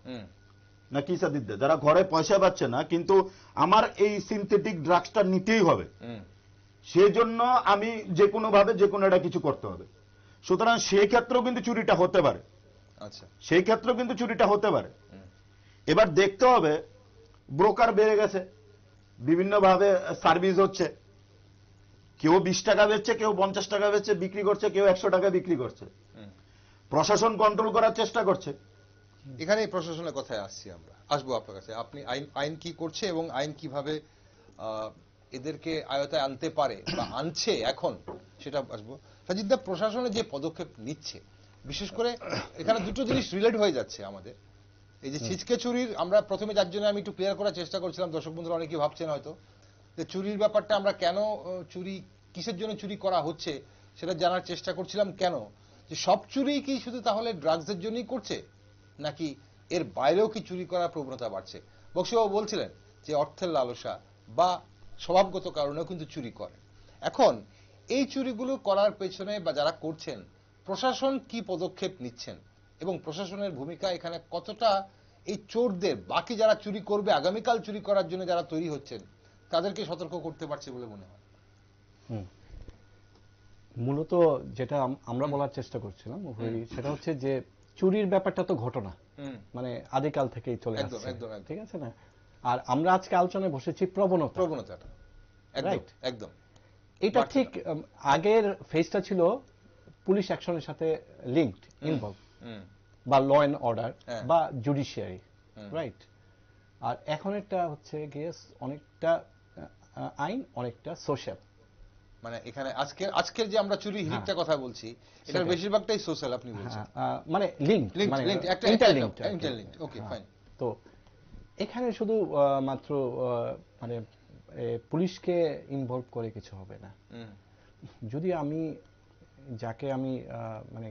S3: নাকি সাজিদদা, যারা ঘরে পয়সা পাচ্ছে না কিন্তু আমার এই সিনথেটিক ড্রাগসটা নিতেই হবে, সেজন্য আমি যে কোনো ভাবে যে কোনো একটা কিছু করতে হবে, সুতরাং সেই ক্ষেত্রেও কিন্তু চুরিটা হতে পারে।
S1: আচ্ছা,
S3: সেই ক্ষেত্রেও কিন্তু চুরিটা হতে পারে। এবার দেখতে হবে ব্রোকার বেড়ে গেছে, বিভিন্নভাবে সার্ভিস হচ্ছে, কেউ 20 টাকা বেচছে, কেউ 50 টাকা বেচছে বিক্রি করছে, কেউ 100 টাকা বিক্রি করছে। প্রশাসন কন্ট্রোল করার চেষ্টা করছে।
S1: এখানে প্রশাসনের কথায় আসবো আপনার কাছে। আপনি আইন কি করছে এবং আইন কিভাবে এদেরকে আয়তায় আনতে পারে বা আনছে এখন, সেটা আসবো। সাজিদদা, প্রশাসনের যে পদক্ষেপ নিচ্ছে, বিশেষ করে এখানে দুটো জিনিস রিলেট হয়ে যাচ্ছে আমাদের। এই যে ছিচকে চুরির, আমরা প্রথমে যার জন্য আমি একটু ক্লিয়ার করার চেষ্টা করছিলাম, দর্শক বন্ধুরা অনেকেই ভাবছেন হয়তো যে চুরির ব্যাপারটা আমরা কেন চুরি, কিসের জন্য চুরি করা হচ্ছে সেটা জানার চেষ্টা করছিলাম। কেন যে সব চুরি কি শুধু তাহলে ড্রাগসের জন্যই করছে, নাকি এর বাইরেও কি চুরি করার প্রবণতা বাড়ছে? বক্সিবাবু বলছিলেন যে অর্থের লালসা বা স্বভাবগত কারণেও কিন্তু চুরি করে। এখন এই চুরিগুলো করার পেছনে বা যারা করছেন, প্রশাসন কি পদক্ষেপ নিচ্ছেন এবং প্রশাসনের ভূমিকা এখানে কতটা এই চোরদের, বাকি যারা চুরি করবে আগামীকাল চুরি করার জন্য যারা তৈরি হচ্ছেন, তাদেরকে সতর্ক করতে পারছে বলে মনে হয়?
S2: মূলত যেটা আমরা বলার চেষ্টা করছিলাম সেটা হচ্ছে যে চুরির ব্যাপারটা তো ঘটনা, মানে আদিকাল থেকেই চলে আসছে, ঠিক আছে না? আর আমরা আজকে আলোচনায় বসেছি প্রবণতাটা,
S1: একদম
S2: এটা ঠিক আগের ফেজটা ছিল পুলিশ অ্যাকশনের সাথে লিঙ্কড, ইনভলভ, বা ল এন্ড অর্ডার বা জুডিশিয়ারি, রাইট? আর এখন এটা হচ্ছে গিয়ে অনেকটা আইন, অনেকটা সোশ্যাল।
S1: মানে এখানে আজকের যে আমরা চুরি হিরিকটা কথা বলছি, এটার বেশিরভাগটাই সোশ্যাল আপনি বলছেন,
S2: মানে লিঙ্কড, মানে
S1: ইন্টারলিঙ্কড। ওকে, ফাইন।
S2: তো এখানে শুধু মাত্র মানে পুলিশকে ইনভলভ করে কিছু হবে না। যদি আমি যাকে আমি মানে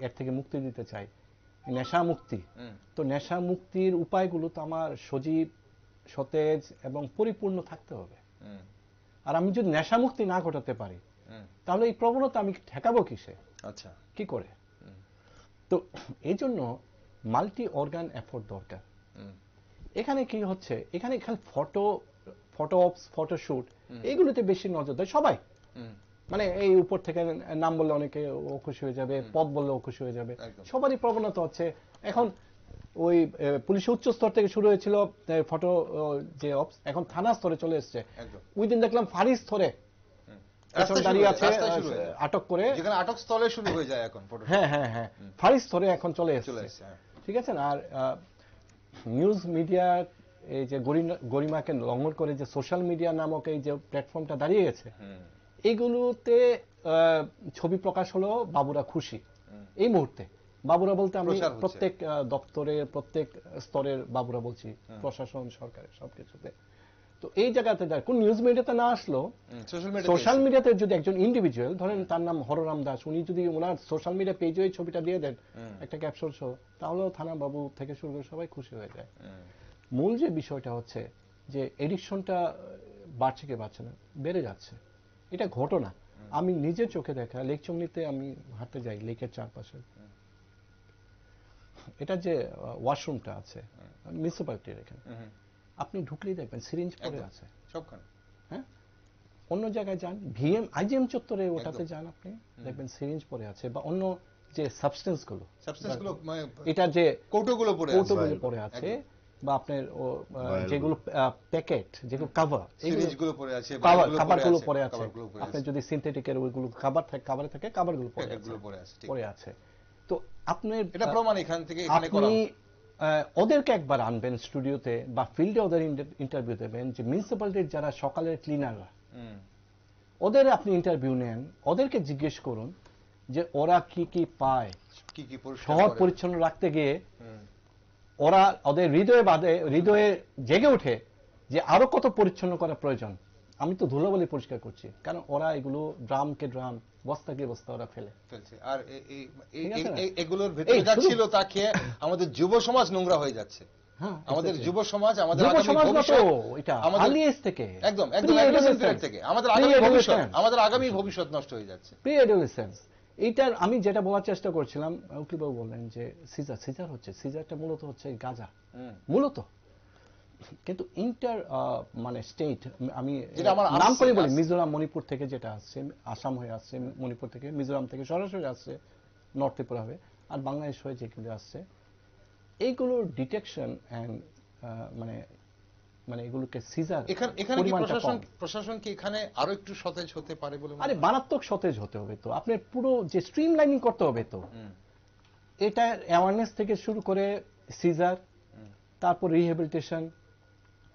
S2: এর থেকে মুক্তি দিতে চাই, নেশা মুক্তি, তো নেশা মুক্তির উপায়গুলো তো আমার সজীব, সতেজ এবং পরিপূর্ণ থাকতে হবে। আর আমি যদি নেশা মুক্তি না ঘটাতে পারি, তাহলে এই প্রবণতা আমি ঠেকাবো কিসে? আচ্ছা, কি করে? তো এই জন্য মাল্টি অর্গান এফোর্ট দরকার। এখানে কি হচ্ছে, এখানে ফটোশুট এইগুলোতে বেশি নজর দেয় সবাই। মানে এই উপর থেকে নাম বললে অনেকে ও খুশি হয়ে যাবে, পদ বললে ও খুশি হয়ে যাবে, সবারই প্রবণতা হচ্ছে এখন। ওই পুলিশের উচ্চ স্তর থেকে শুরু হয়েছিল ফটো যে অপস, এখন থানা স্তরে চলে এসছে। ওই দিন দেখলাম ফাঁড়ি স্তরে দাঁড়িয়ে আছে, আটক করে, যেখানে আটক স্থলে শুরু হয়ে যায় এখন ফটো। হ্যাঁ হ্যাঁ হ্যাঁ, ফাঁড়ি স্তরে এখন চলে এসছে, ঠিক আছে না? আর নিউজ মিডিয়া এই যে গরিমাকে লঙ্ঘন করে যে সোশ্যাল মিডিয়া নামক এই যে প্ল্যাটফর্মটা দাঁড়িয়ে গেছে, এইগুলোতে ছবি প্রকাশ হলো, বাবুরা খুশি এই মুহূর্তে। বাবুরা বলতে আমি প্রত্যেক দপ্তরের প্রত্যেক স্তরের বাবুরা বলছি, প্রশাসন, সরকারের সবকিছুতে। তো এই জায়গাতে কোন নিউজ মিডিয়াতে না আসলো, সোশ্যাল মিডিয়াতে যদি একজন ইন্ডিভিজুয়াল, ধরেন তার নাম হররাম দাস, উনি যদি ওনার সোশ্যাল মিডিয়া পেজে ওই ছবিটা দিয়ে দেন একটা ক্যাপশন সহ, তাহলেও থানা বাবু থেকে শুরু করে সবাই খুশি হয়ে যায়। মূল যে বিষয়টা হচ্ছে যে এডিকশনটা বাড়ছে কি বাড়ছে না, বেড়ে যাচ্ছে, এটা ঘটনা। আমি নিজের চোখে দেখা, লেক চংনিতে আমি হাঁটতে যাই, লেকের চারপাশে, এটা যে ওয়াশরুমটা আছে মিউনিসিপ্যালিটির এখানে, আপনি ঢুকলেই দেখবেন সিরিঞ্জ পড়ে আছে সবখানে। হ্যাঁ, অন্য জায়গায় যান, আইজিএম চত্বরে ওটাতে যান, আপনি দেখবেন সিরিঞ্জ পড়ে আছে, বা অন্য যে সাবস্টেন্স গুলো, এটা যে কৌটোগুলো পড়ে আছে, বা আপনার যেগুলো প্যাকেট, যেগুলো কাভার, এইগুলো পড়ে আছে, খাবারগুলো পড়ে আছে। আপনি যদি সিনথেটিকের ওইগুলো খাবার থাকে, খাবারে থাকে, খাবারগুলো পড়ে আছে। তো আপনার এটা প্রমাণ এখান থেকে এখানে করা, ওদেরকে একবার আনবেন স্টুডিওতে বা ফিল্ডে, ওদের ইন্টারভিউ দেবেন, যে মিউনিসিপ্যালিটির যারা সকালের ক্লিনাররা, ওদের আপনি ইন্টারভিউ নেন, ওদেরকে জিজ্ঞেস করুন যে ওরা কি কি পায়, কি কি শহর পরিচ্ছন্ন রাখতে গিয়ে ওরা ওদের হৃদয়ে জেগে ওঠে যে আরো কত পরিচ্ছন্ন করা প্রয়োজন। আমি তো ধুলোবালি পরিষ্কার করছি, কারণ ওরা এগুলো ড্রামকে ড্রাম, বস্তাকে বস্তা ওরা ফেলছে। আর এগুলোর ভেতরে যা ছিল তা খেয়ে আমাদের যুব সমাজ নোংরা হয়ে যাচ্ছে। আমাদের যুব সমাজ, আমাদের আগামী ভবিষ্যৎ নষ্ট হয়ে যাচ্ছে। প্রি অ্যাডোলেসেন্স, এইটার আমি যেটা বলার চেষ্টা করছিলাম, উকিলবাবু বললেন যে সিজার হচ্ছে, সিজারটা মূলত হচ্ছে গাঁজা মূলত, কিন্তু ইন্টার মানে স্টেট, আমি নাম করে বলি, মিজোরাম, মণিপুর থেকে যেটা আসছে, আসাম হয়ে আসছে, মণিপুর থেকে, মিজোরাম থেকে সরাসরি আসছে, নর্থ ত্রিপুরা হবে, আর বাংলাদেশ হয়ে যেগুলো আসছে এইগুলোর ডিটেকশন অ্যান্ড মানে মানে এগুলোকে সিজার
S1: এখানে কি প্রশাসন কি এখানে আরো একটু সতেজ হতে পারে বলে?
S2: আরে মারাত্মক সতেজ হতে হবে তো, আপনার পুরো যে স্ট্রিমলাইনিং করতে হবে তো, এটা অ্যাওয়ারনেস থেকে শুরু করে সিজার, তারপর রিহ্যাবিলিটেশন,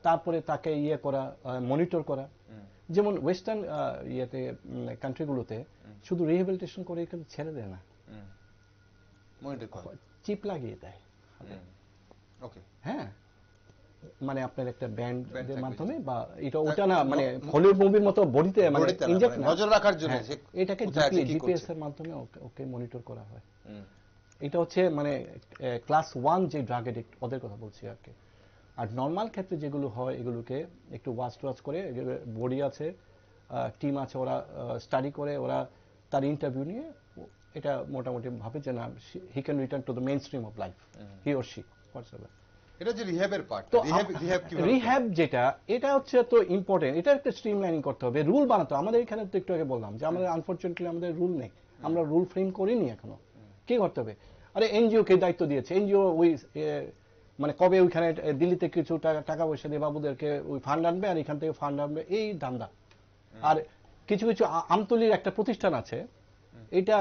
S2: তারপরে তাকে ইয়ে করা, মনিটর করা। যেমন ওয়েস্টার্ন ইয়েতে কান্ট্রিগুলোতে শুধু রিহ্যাবিলিটেশন করে কিন্তু ছেড়ে দেয় না,
S1: মনিটর করে,
S2: চিপ লাগিয়ে দেয়।
S1: ওকে,
S2: হ্যাঁ, মানে আপনার একটা ব্যান্ডের মাধ্যমে বা এটা ওটা না, মানে হলিউড মুভির মতো বডিতে মানে ইনজেক্ট না,
S1: নজর রাখার জন্য
S2: এটাকে জিপিএস এর মাধ্যমে ওকে মনিটর করা হয়। এটা হচ্ছে মানে ক্লাস 1 যে ড্রাগ এডিক্ট ওদের কথা বলছি আর কি। আর নর্মাল ক্ষেত্রে যেগুলো হয় এগুলোকে একটু ওয়াচ করে, বডি আছে, টিম আছে, ওরা স্টাডি করে, ওরা তার ইন্টারভিউ নিয়ে এটা মোটামুটি ভাবে যে না, he can return to the mainstream of life, he or she whatsoever.
S1: এটা যে রিহ্যাবের পার্ট,
S2: রিহ্যাব যেটা, এটা হচ্ছে তো ইম্পর্টেন্ট, এটা একটা স্ট্রিমলাইনিং করতে হবে, রুল বানাতে হবে। আমাদের এখানে তো একটু আগে বললাম যে আমাদের আনফরচুনেটলি আমাদের রুল নেই, আমরা রুল ফ্রেম করিনি এখনো। কি করতে হবে? আরে এনজিও কে দায়িত্ব দিয়েছে, এনজিও ওই মানে কবে ওইখানে দিল্লিতে কিছু টাকা পয়সা দিয়ে বাবুদেরকে ওই ফান্ড আনবে আর এখান থেকে ফান্ড আনবে, এই ধান্দা। আর কিছু কিছু আমতলির একটা প্রতিষ্ঠান আছে, এটা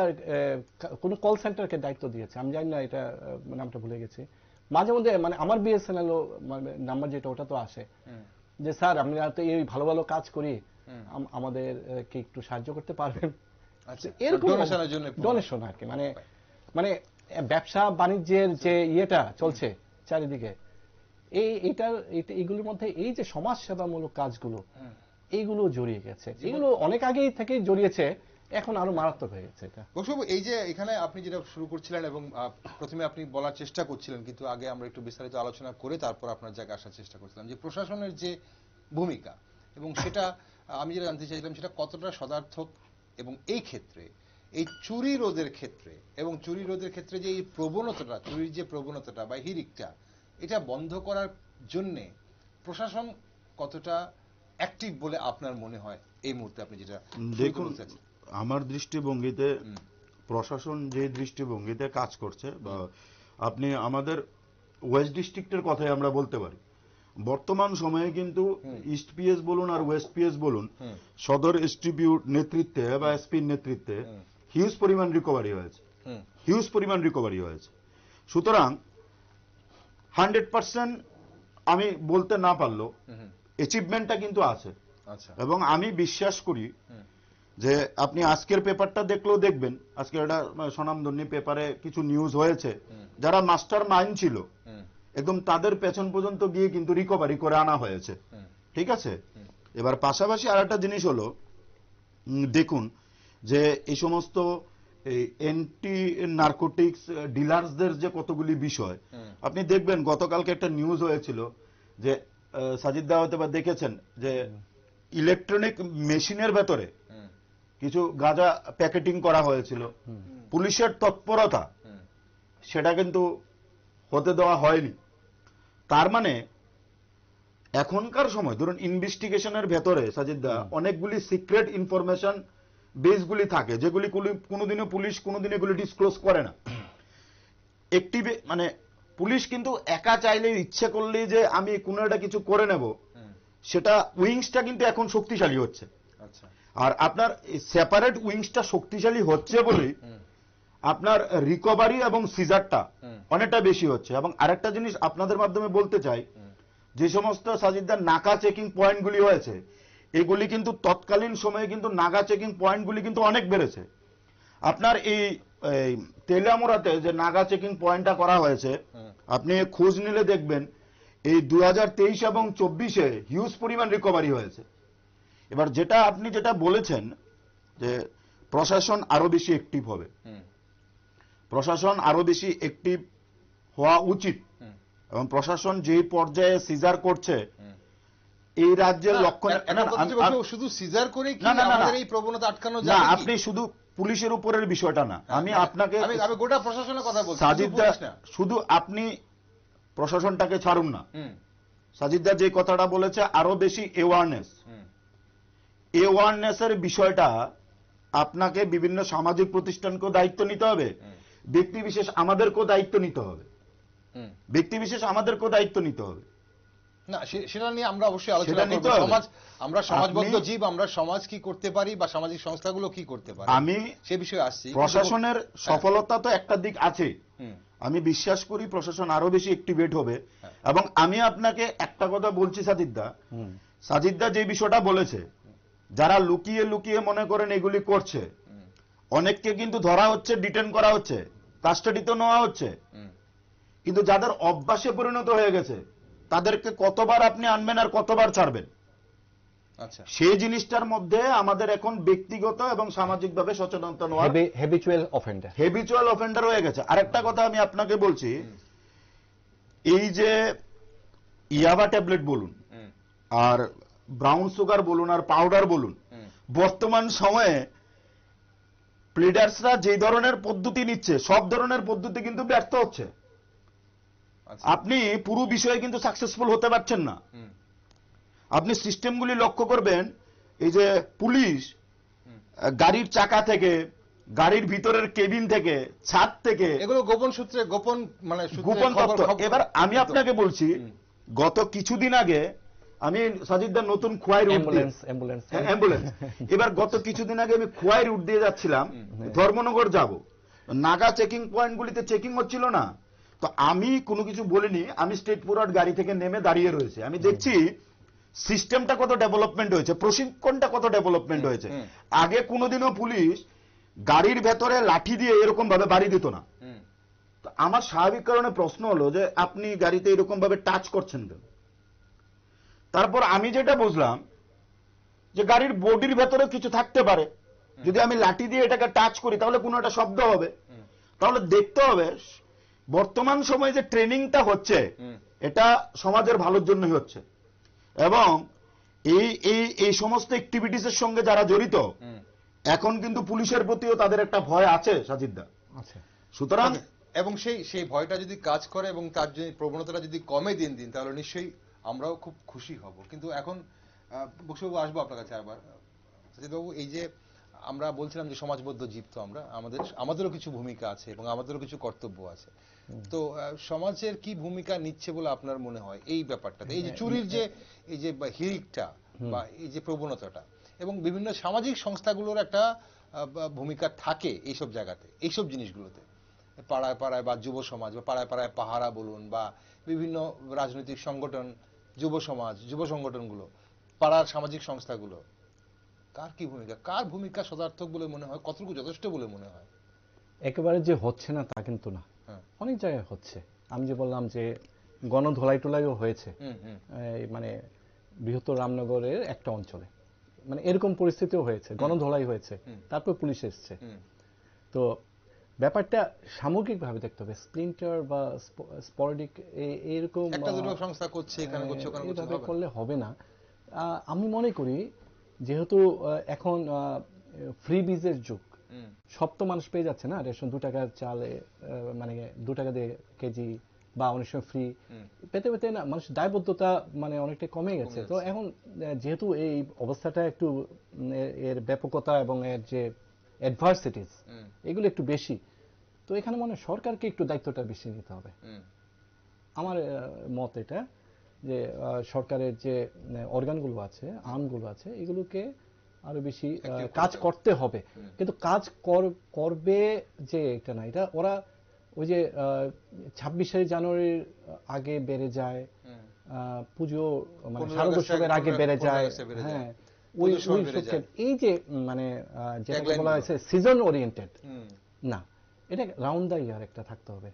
S2: কোন কল সেন্টারকে দায়িত্ব দিয়েছে, আমি জানি না এটা নামটা ভুলে গেছি। মাঝে মধ্যে মানে আমার বিএসএনএল নাম্বার যেটা ওটা তো আসে যে স্যার আমরা তো এই ভালো ভালো কাজ করি, আমাদের কি একটু সাহায্য করতে পারবেন, এরকম ডোনেশন আর কি। মানে মানে ব্যবসা বাণিজ্যের যে ইয়েটা চলছে চারিদিকে, এইগুলোর মধ্যে এই যে সমাজ সেবামূলক কাজগুলো, এইগুলো জড়িয়ে গেছে, এগুলো অনেক আগেই থেকে জড়িয়েছে, এখন আরো মারাত্মক হয়ে গেছে এটা।
S1: বসু, এই যে এখানে আপনি যেটা শুরু করছিলেন এবং প্রথমে আপনি বলার চেষ্টা করছিলেন, কিন্তু আগে আমরা একটু বিস্তারিত আলোচনা করে তারপর আপনার জায়গায় আসার চেষ্টা করছিলাম, যে প্রশাসনের যে ভূমিকা এবং সেটা আমি যেটা জানতে চাইছিলাম সেটা কতটা সদার্থক, এবং এই ক্ষেত্রে এই চুরি রোধের ক্ষেত্রে এবং চুরি রোধের ক্ষেত্রে যে এই প্রবণতাটা, চুরির যে প্রবণতাটা বা হিরিকটা, এটা বন্ধ করার জন্যে প্রশাসন কতটা অ্যাক্টিভ বলে আপনার মনে হয় এই মুহূর্তে? আপনি যেটা
S3: দেখুন, আমার দৃষ্টিভঙ্গিতে প্রশাসন যে দৃষ্টিভঙ্গিতে কাজ করছে, বা আপনি আমাদের ওয়েস্ট ডিস্ট্রিক্টের কথাই আমরা বলতে পারি, বর্তমান সময়ে কিন্তু ইস্ট পিএস বলুন আর ওয়েস্ট পিএস বলুন, সদর এসটিবিউট নেতৃত্বে বা এসপির নেতৃত্বে হিউজ পরিমাণ রিকভারি হয়েছে। সুতরাং 100% আমি বলতে না পারলেও অ্যাচিভমেন্টটা কিন্তু আছে। এবং আমি বিশ্বাস করি যে আপনি আজকের পেপারটা দেখলেও দেখবেন, আজকে একটা স্বনামধন্য পেপারে কিছু নিউজ হয়েছে, যারা মাস্টার মাইন্ড ছিল একদম তাদের পেছন পর্যন্ত গিয়ে কিন্তু রিকভারি করে আনা হয়েছে। ঠিক আছে, এবার পাশাপাশি আর একটা জিনিস হলো, দেখুন যে এই সমস্ত এন্টি নার্কোটিক্স ডিলার্সদের যে কতগুলি বিষয় আপনি দেখবেন, গতকালকে একটা নিউজ হয়েছিল যে সাজিদ দা হয়তো বা দেখেছেন যে ইলেকট্রনিক মেশিনের ভেতরে কিছু গাঁজা প্যাকেটিং করা হয়েছিল, পুলিশের তৎপরতা সেটা কিন্তু হতে দেওয়া হয়নি। তার মানে এখনকার সময় ধরুন ইনভেস্টিগেশনের ভেতরে সাজিদা অনেকগুলি সিক্রেট ইনফরমেশন বেসগুলি থাকে, যেগুলি কোনোদিনও পুলিশ কোনোদিন এগুলি ডিসক্লোজ করে না। একটি মানে পুলিশ কিন্তু একা চাইলে, ইচ্ছে করলেই যে আমি কোনো একটা কিছু করে নেব, সেটা উইংসটা কিন্তু এখন শক্তিশালী হচ্ছে। আর আপনার সেপারেট উইংসটা শক্তিশালী হচ্ছে বলেই আপনার রিকভারি এবং সিজারটা অনেকটা বেশি হচ্ছে। এবং আরেকটা জিনিস আপনাদের মাধ্যমে বলতে চাই, যে সমস্ত সাজিদার নাকা চেকিং পয়েন্টগুলি হয়েছে, এগুলি কিন্তু তৎকালীন সময়ে কিন্তু নাগা চেকিং পয়েন্টগুলি কিন্তু অনেক বেড়েছে। আপনার এই তেলিয়ামুড়াতে যে নাগা চেকিং পয়েন্টটা করা হয়েছে, আপনি খোঁজ নিলে দেখবেন এই 2023 এবং 24-এ হিউজ পরিমাণ রিকভারি হয়েছে। এবার যেটা আপনি যেটা বলেছেন যে প্রশাসন আরো বেশি অ্যাক্টিভ হবে, প্রশাসন আরো বেশি অ্যাক্টিভ হওয়া উচিত। এবং প্রশাসন যে পর্যায়ে সিজার করছে এই রাজ্যের লক্ষ্য,
S1: শুধু সিজার করে কি আমাদের এই প্রবণতা আটকানো যায় না?
S3: আপনি শুধু পুলিশের উপরের বিষয়টা না, আমি আপনাকে
S1: আমি গোটা প্রশাসনের কথা বলছি।
S3: সাজিদদা শুধু আপনি প্রশাসনটাকে ছাড়ুন না, সাজিদদা যে কথাটা বলেছে আরো বেশি এওয়ারনেসের বিষয়টা আপনাকে বিভিন্ন সামাজিক প্রতিষ্ঠানকেও দায়িত্ব নিতে হবে, ব্যক্তি বিশেষ আমাদেরকেও দায়িত্ব নিতে হবে, ব্যক্তি বিশেষ আমাদেরকেও দায়িত্ব নিতে হবে।
S1: না সেটা নিয়ে আমরা অবশ্যই আলোচনা করব। সমাজ, আমরা সমাজবদ্ধ জীব, আমরা সমাজ কি করতে পারি বা সামাজিক সংস্থাগুলো কি করতে পারে,
S3: আমি
S1: সে বিষয়ে আসছি।
S3: প্রশাসনের সফলতা তো একটা দিক আছে, আমি বিশ্বাস করি প্রশাসন আরো বেশি অ্যাক্টিভেট হবে। এবং আমি আপনাকে একটা কথা বলছি সাজিদদা যে বিষয়টা বলেছে, যারা লুকিয়ে লুকিয়ে মনে করেন এগুলি করছে, অনেককে কিন্তু ধরা হচ্ছে, ডিটেন করা হচ্ছে, কাস্টাডিতে নেওয়া হচ্ছে, কিন্তু যাদের অভ্যাসে পরিণত হয়ে গেছে তাদেরকে কতবার আপনি আনবেন আর কতবার ছাড়বেন?
S1: আচ্ছা,
S3: সেই জিনিসটার মধ্যে আমাদের এখন ব্যক্তিগত এবং সামাজিকভাবে সচেতনতা নেওয়া, হ্যাবিচুয়াল অফেন্ডার হয়ে গেছে। আরেকটা কথা আমি আপনাকে বলছি, এই যে ইয়াবা ট্যাবলেট বলুন আর ব্রাউন সুগার বলুন আর পাউডার বলুন, বর্তমান সময়ে প্লিডার্সরা যে ধরনের পদ্ধতি নিচ্ছে সব ধরনের পদ্ধতি কিন্তু ব্যর্থ হচ্ছে। আপনি পুরো বিষয়ে কিন্তু সাকসেসফুল হতে পারছেন না। আপনি সিস্টেমগুলি লক্ষ্য করবেন, এই যে পুলিশ গাড়ির চাকা থেকে, গাড়ির ভিতরের কেবিন থেকে, ছাদ থেকে,
S1: এগুলো গোপন সূত্রে, গোপন
S3: তথ্য। এবার আমি আপনাকে বলছি, গত কিছুদিন আগে আমি সাজিদদার নতুন খোয়াই রুট অ্যাম্বুলেন্স, এবার গত কিছুদিন আগে আমি খোয়াই রুট দিয়ে যাচ্ছিলাম, ধর্মনগর যাব, নাগা চেকিং পয়েন্টগুলিতে চেকিং হচ্ছিল না। তো আমি কোনো কিছু বলিনি, আমি স্টেট ফরওয়ার্ড গাড়ি থেকে নেমে দাঁড়িয়ে রয়েছে, আমি দেখছি সিস্টেমটা কত ডেভেলপমেন্ট হয়েছে, প্রশিক্ষণটা কত ডেভেলপমেন্ট হয়েছে। আগে কোনোদিনও পুলিশ গাড়ির ভেতরে লাঠি দিয়ে এরকম ভাবে বাড়ি দিত না। তো আমার স্বাভাবিক কারণে প্রশ্ন হলো যে আপনি গাড়িতে এরকম ভাবে টাচ করছেন কেন? তারপর আমি যেটা বুঝলাম যে গাড়ির বডির ভেতরে কিছু থাকতে পারে, যদি আমি লাঠি দিয়ে এটাকে টাচ করি তাহলে কোনো একটা শব্দ হবে। তাহলে দেখতে হবে বর্তমান সময়ে যে ট্রেনিংটা হচ্ছে এটা সমাজের ভালোর জন্যই হচ্ছে, এবং এই সমস্ত অ্যাক্টিভিটিসের সঙ্গে যারা জড়িত এখন কিন্তু পুলিশের প্রতিও তাদের একটা ভয় আছে সাজিদদা। সুতরাং
S1: এবং সেই ভয়টা যদি কাজ করে এবং তার যদি প্রবণতাটা যদি কমে দিন দিন, তাহলে নিশ্চয়ই আমরাও খুব খুশি হব। কিন্তু এখন বক্সবাবু আসবো আপনার কাছে আবার। সাজিদবাবু, এই যে আমরা বলছিলাম যে সমাজবদ্ধ জীব, তো আমাদেরও কিছু ভূমিকা আছে এবং আমাদেরও কিছু কর্তব্য আছে। তো সমাজের কি ভূমিকা নিচ্ছে বলে আপনার মনে হয় এই ব্যাপারটাতে, এই যে চুরির যে এই যে হিড়িকটা বা এই যে প্রবণতাটা, এবং বিভিন্ন সামাজিক সংস্থাগুলোর একটা ভূমিকা থাকে এইসব জায়গাতে, এইসব জিনিসগুলোতে, পাড়ায় পাড়ায় বা যুব সমাজ বা পাড়ায় পাড়ায় পাহারা বলুন বা বিভিন্ন রাজনৈতিক সংগঠন, যুব সমাজ, যুব সংগঠনগুলো, পাড়ার সামাজিক সংস্থাগুলো, কার ভূমিকা সদার্থক বলে মনে হয়, কতটুকু যথেষ্ট বলে মনে হয়?
S2: একেবারে যে হচ্ছে না তা কিন্তু না, অনেক জায়গায় হচ্ছে। আমি যে বললাম যে গণধোলাই টোলাইও হয়েছে, মানে বৃহত্তর রামনগরের একটা অঞ্চলে, মানে এরকম পরিস্থিতিও হয়েছে, গণধোলাই হয়েছে, তারপর পুলিশ এসছে। তো ব্যাপারটা সামগ্রিকভাবে দেখতে হবে, স্প্লিন্টার বা স্পোরাডিক এরকম
S1: একটা দুটো সংস্থা করছে, এখানে করছে ওখানে করছে
S2: করলে হবে না। আমি মনে করি যেহেতু এখন ফ্রি বীজের যুগ, সব তো মানুষ পেয়ে যাচ্ছে না, রেশন 2 টাকার চালে মানে 2 টাকা দিয়ে কেজি বা অনেক সময় ফ্রি পেতে পেতে না মানুষ দায়বদ্ধতা মানে অনেকটা কমে গেছে। তো এখন যেহেতু এই অবস্থাটা একটু এর ব্যাপকতা এবং এর যে অ্যাডভার্সিটিস এগুলো একটু বেশি, তো এখানে মনে হয় সরকারকে একটু দায়িত্বটা বেশি নিতে হবে। আমার মত এটা যে সরকারের যে অর্গানগুলো আছে, আর্মগুলো আছে, এগুলোকে আরো বেশি কাজ করতে হবে। কিন্তু কাজ করবে যে এটা না, এটা ওরা ওই যে 26শে জানুয়ারির আগে বেড়ে যায়, পুজো মানে শারদোৎসবের আগে বেড়ে যায়, হ্যাঁ ওই এই যে মানে যেটা বলা হয়েছে সিজন ওরিয়েন্টেড না, এটা রাউন্ড দ্য ইয়ার একটা থাকতে হবে।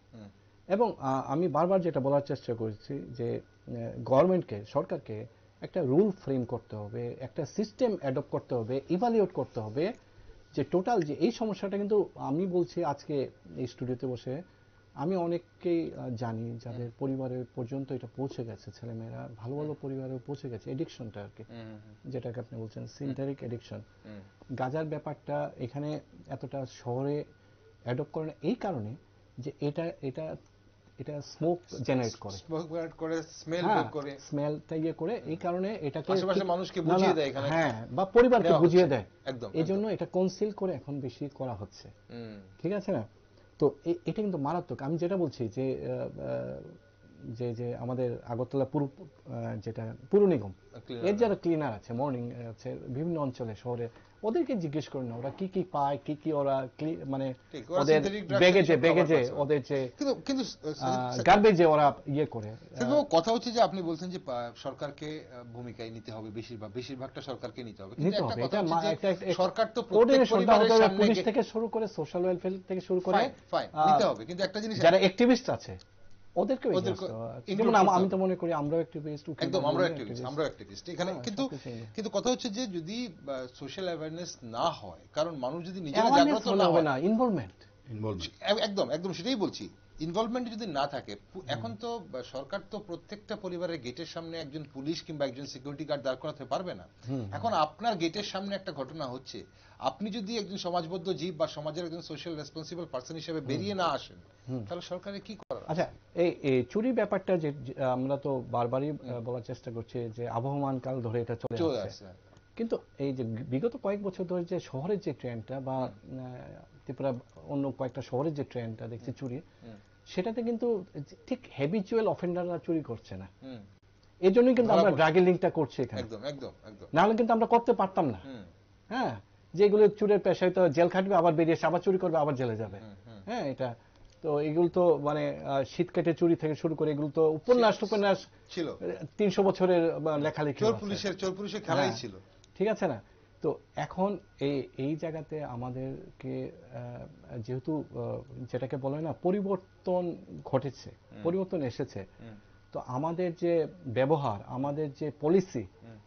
S2: এবং আমি বারবার যেটা বলার চেষ্টা করছি যে গভর্নমেন্টকে, সরকারকে একটা রুল ফ্রেম করতে হবে, একটা সিস্টেম অ্যাডপ্ট করতে হবে, ইভালুয়েট করতে হবে যে টোটাল যে এই সমস্যাটা। কিন্তু আমি বলছি আজকে এই স্টুডিওতে বসে আমি অনেককেই জানি যাদের পরিবারে পর্যন্ত এটা পৌঁছে গেছে, ছেলেমেয়েরা ভালো ভালো পরিবারে পৌঁছে গেছে, এডিকশনটা আর কি, যেটাকে আপনি বলছেন সিনথেটিক এডিকশন। গাঁজার ব্যাপারটা এখানে এতটা শহরে অ্যাডপ্ট করে না এই কারণে যে এটা স্মোক জেনারেট করে, স্মেলটা ইয়ে করে, এই কারণে এটাকে
S1: আশেপাশের মানুষকে বুঝিয়ে দেয়,
S2: হ্যাঁ, বা পরিবারকে বুঝিয়ে দেয়, এই জন্য এটা কনসিল করে এখন বেশি করা হচ্ছে, ঠিক আছে না? তো এটা কিন্তু মারাত্মক। আমি যেটা বলছি যে যে যে আমাদের আগরতলা যেটা পুর নিগম, এর যারা ক্লিনার আছে, মর্নিং আছে বিভিন্ন অঞ্চলে শহরে, ওদেরকে জিজ্ঞেস করেন না ওরা কি কি পায়, কি কি ওরা মানে ওদের ব্যাগেজে ওদের যে
S1: কিন্তু
S2: গার্বেজে ওরা ইয়ে করে।
S1: কথা হচ্ছে যে আপনি বলছেন যে সরকারকে ভূমিকায় নিতে হবে, বেশিরভাগটা সরকারকে নিতে হবে, সরকার তো
S2: পুলিশ থেকে শুরু করে সোশ্যাল ওয়েলফেয়ার থেকে শুরু করে
S1: নিতে হবে, কিন্তু একটা জিনিস
S2: যারা অ্যাক্টিভিস্ট আছে ওদেরকে, যেমন আমি তো মনে করি আমরাও অ্যাক্টিভিস্ট,
S1: একদম আমরাও অ্যাক্টিভিস্ট এখানে। কিন্তু কথা হচ্ছে যে যদি সোশ্যাল অ্যাওয়ারনেস না হয়, কারণ মানুষ যদি নিজেরা জাগ্রত না হয়,
S2: ইনভলভমেন্ট
S1: একদম সেটাই বলছি, ইনভলভমেন্ট যদি না থাকে। এখন তো সরকার তো প্রত্যেকটা পরিবারের গেটের সামনে একজন পুলিশ কিংবা একজন সিকিউরিটি গার্ড দাঁড় করাতে পারবে না। এখন আপনার গেটের সামনে একটা ঘটনা হচ্ছে, আপনি যদি একজন সমাজবদ্ধ জীব বা সমাজের একজন সোশ্যাল রেসপন্সিবল পারসন হিসেবে বেরিয়ে না আসেন, তাহলে সরকারের কি করার?
S2: আচ্ছা, এই চুরি ব্যাপারটা যে আমরা তো বারবারই বলার চেষ্টা করছি যে আবহমান কাল ধরে এটা চলে আসছে, কিন্তু এই যে বিগত কয়েক বছর ধরে যে শহরের যে ট্রেন্ডটা বা ত্রিপুরা অন্য কয়েকটা শহরের যে ট্রেন্ডটা দেখছি চুরি, সেটাতে কিন্তু ঠিক হ্যাবিচুয়াল অফেন্ডাররা চুরি করছে না। এই জন্যই কিন্তু আমরা ড্রাগের লিঙ্কটা করছি এখানে, নাহলে কিন্তু আমরা করতে পারতাম না। হ্যাঁ, যেগুলো চুরের পেশায় তো জেল খাটবে, আবার বেরিয়ে এসে আবার চুরি করবে, আবার জেলে যাবে। হ্যাঁ, এটা তো এগুলো তো মানে শীত কেটে চুরি থেকে শুরু করে এগুলো তো উপন্যাস
S1: ছিল,
S2: 300 বছরের লেখালেখি,
S1: চোর পুলিশের খেলাই ছিল,
S2: ঠিক আছে না? তো এখন এই জায়গাতে আমাদেরকে যেহেতু যেটাকে বলে না পরিবর্তন ঘটেছে, পরিবর্তন এসেছে, তো আমাদের যে ব্যবহার, আমাদের যে পলিসি,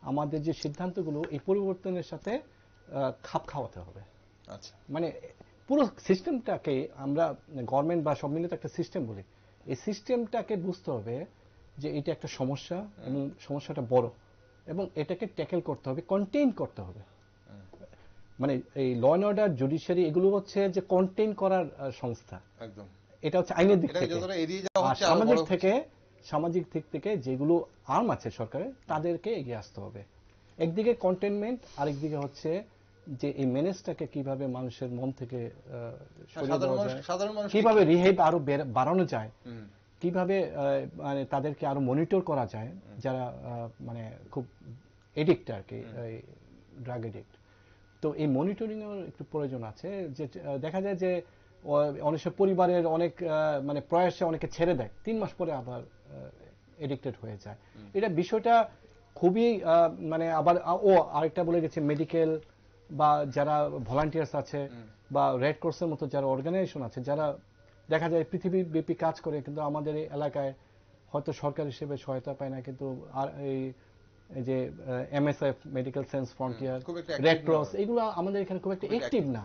S2: আমাদের যে সিদ্ধান্তগুলো এই পরিবর্তনের সাথে খাপ খাওয়াতে হবে।
S1: আচ্ছা,
S2: মানে পুরো সিস্টেমটাকে আমরা গভর্নমেন্ট বা সব মিলিত একটা সিস্টেম বলি, এই সিস্টেমটাকে বুঝতে হবে যে এটা একটা সমস্যা এবং সমস্যাটা বড়, এবং এটাকে ট্যাকেল করতে হবে, কন্টেইন করতে হবে। মানে এই ল অ্যান্ড অর্ডার, জুডিশিয়ারি এগুলো হচ্ছে যে কন্টেইন করার সংস্থা, একদম এটা হচ্ছে আইনের দিক থেকে। আর সামাজিক দিক থেকে যেগুলো আর্ম আছে সরকারের, তাদেরকে এগিয়ে আসতে হবে। একদিকে কন্টেইনমেন্ট, আরেকদিকে হচ্ছে যে এই মেনেজটাকে কিভাবে মানুষের মন থেকে কিভাবে রিহেব আরো বাড়ানো যায়, কিভাবে মানে তাদেরকে আরো মনিটর করা যায় যারা মানে খুব এডিক্ট আর কি, ড্রাগ এডিক্ট। তো এই মনিটরিং এর একটু প্রয়োজন আছে। যে দেখা যায় যে অনেক পরিবারের অনেক মানে প্রয়াসে অনেকে ছেড়ে দেয়, 3 মাস পরে আবার এডিক্টেড হয়ে যায়। এটা বিষয়টা খুবই মানে আবার আরেকটা বলে গেছে, মেডিকেল বা যারা ভলান্টিয়ার্স আছে বা রেড ক্রসের মতো যারা অর্গানাইজেশন আছে, যারা দেখা যায় পৃথিবীব্যাপী কাজ করে, কিন্তু আমাদের এই এলাকায় হয়তো সরকার হিসেবে সহায়তা পায় না, কিন্তু আর এই যে MSF, medical science frontier, red cross, এগুলো আমাদের এখানে খুব একটা অ্যাক্টিভ না।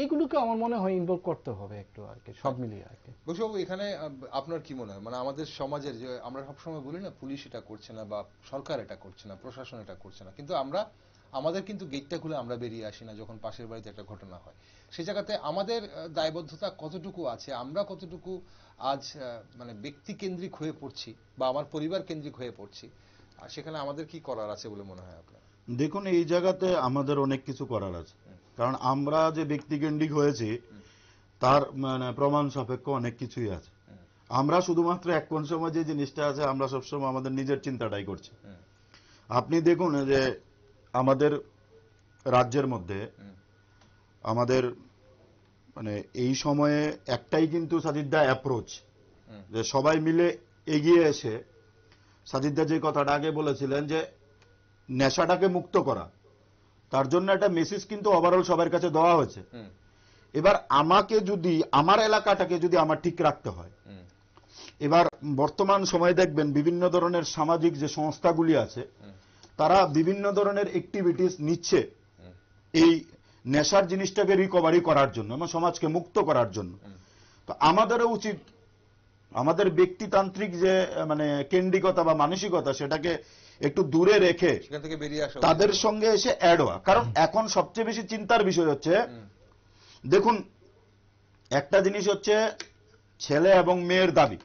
S2: এইগুলোকে আমার মনে হয় ইনভলভ করতে হবে একটু আর কি, সব মিলিয়ে আর কি।
S1: বসুবাবু, এখানে আপনার কি মনে হয়, মানে আমাদের সমাজের যে আমরা সবসময় বলি না পুলিশ এটা করছে না বা সরকার এটা করছে না, প্রশাসন এটা করছে না, কিন্তু আমাদের কিন্তু গেটটা খুলে আমরা বেরিয়ে আসি না যখন পাশের বাড়িতে একটা ঘটনা হয়। সেই জায়গাতে আমাদের দায়বদ্ধতা কতটুকু আছে, আমরা কতটুকু আজ মানে ব্যক্তি কেন্দ্রিক হয়ে পড়ছি বা আমার পরিবার কেন্দ্রিক হয়ে পড়ছি, আর সেখানে আমাদের কি করার আছে বলে মনে হয় আপনার?
S3: দেখুন, এই জায়গাতে আমাদের অনেক কিছু করার আছে, কারণ আমরা যে ব্যক্তিকেন্দ্রিক হয়েছি তার মানে প্রমাণ সাপেক্ষ অনেক কিছুই আছে। আমরা শুধুমাত্র এখন সময় যে জিনিসটা আছে, আমরা সবসময় আমাদের নিজের চিন্তাটাই করছি। আপনি দেখুন যে আমাদের রাজ্যের মধ্যে আমাদের মানে এই সময়ে একটাই কিন্তু সাজিদদা অ্যাপ্রোচ, যে সবাই মিলে এগিয়ে এসে, সাজিদদা যে কথাটা আগে বলেছিলেন যে নেশাটাকে মুক্ত করা, তার জন্য একটা মেসেজ কিন্তু ওভারঅল সবার কাছে দেওয়া হয়েছে। এবার আমাকে যদি আমার এলাকাটাকে যদি আমার ঠিক রাখতে হয়, এবার বর্তমান সময়ে দেখবেন বিভিন্ন ধরনের সামাজিক যে সংস্থাগুলি আছে, তারা বিভিন্ন ধরনের অ্যাক্টিভিটিস নিচ্ছে এই নেশার জিনিসটাকে রিকভারি করার জন্য এবং সমাজকে মুক্ত করার জন্য। তো আমাদেরও উচিত আমাদের ব্যক্তিতান্ত্রিক যে মানে কেন্দ্রিকতা বা মানসিকতা, সেটাকে একটু দূরে রেখে তাদের সঙ্গে এসে অ্যাড হওয়া। কারণ এখন সবচেয়ে বেশি চিন্তার বিষয় হচ্ছে, দেখুন একটা জিনিস হচ্ছে ছেলে এবং মেয়ের দাবি,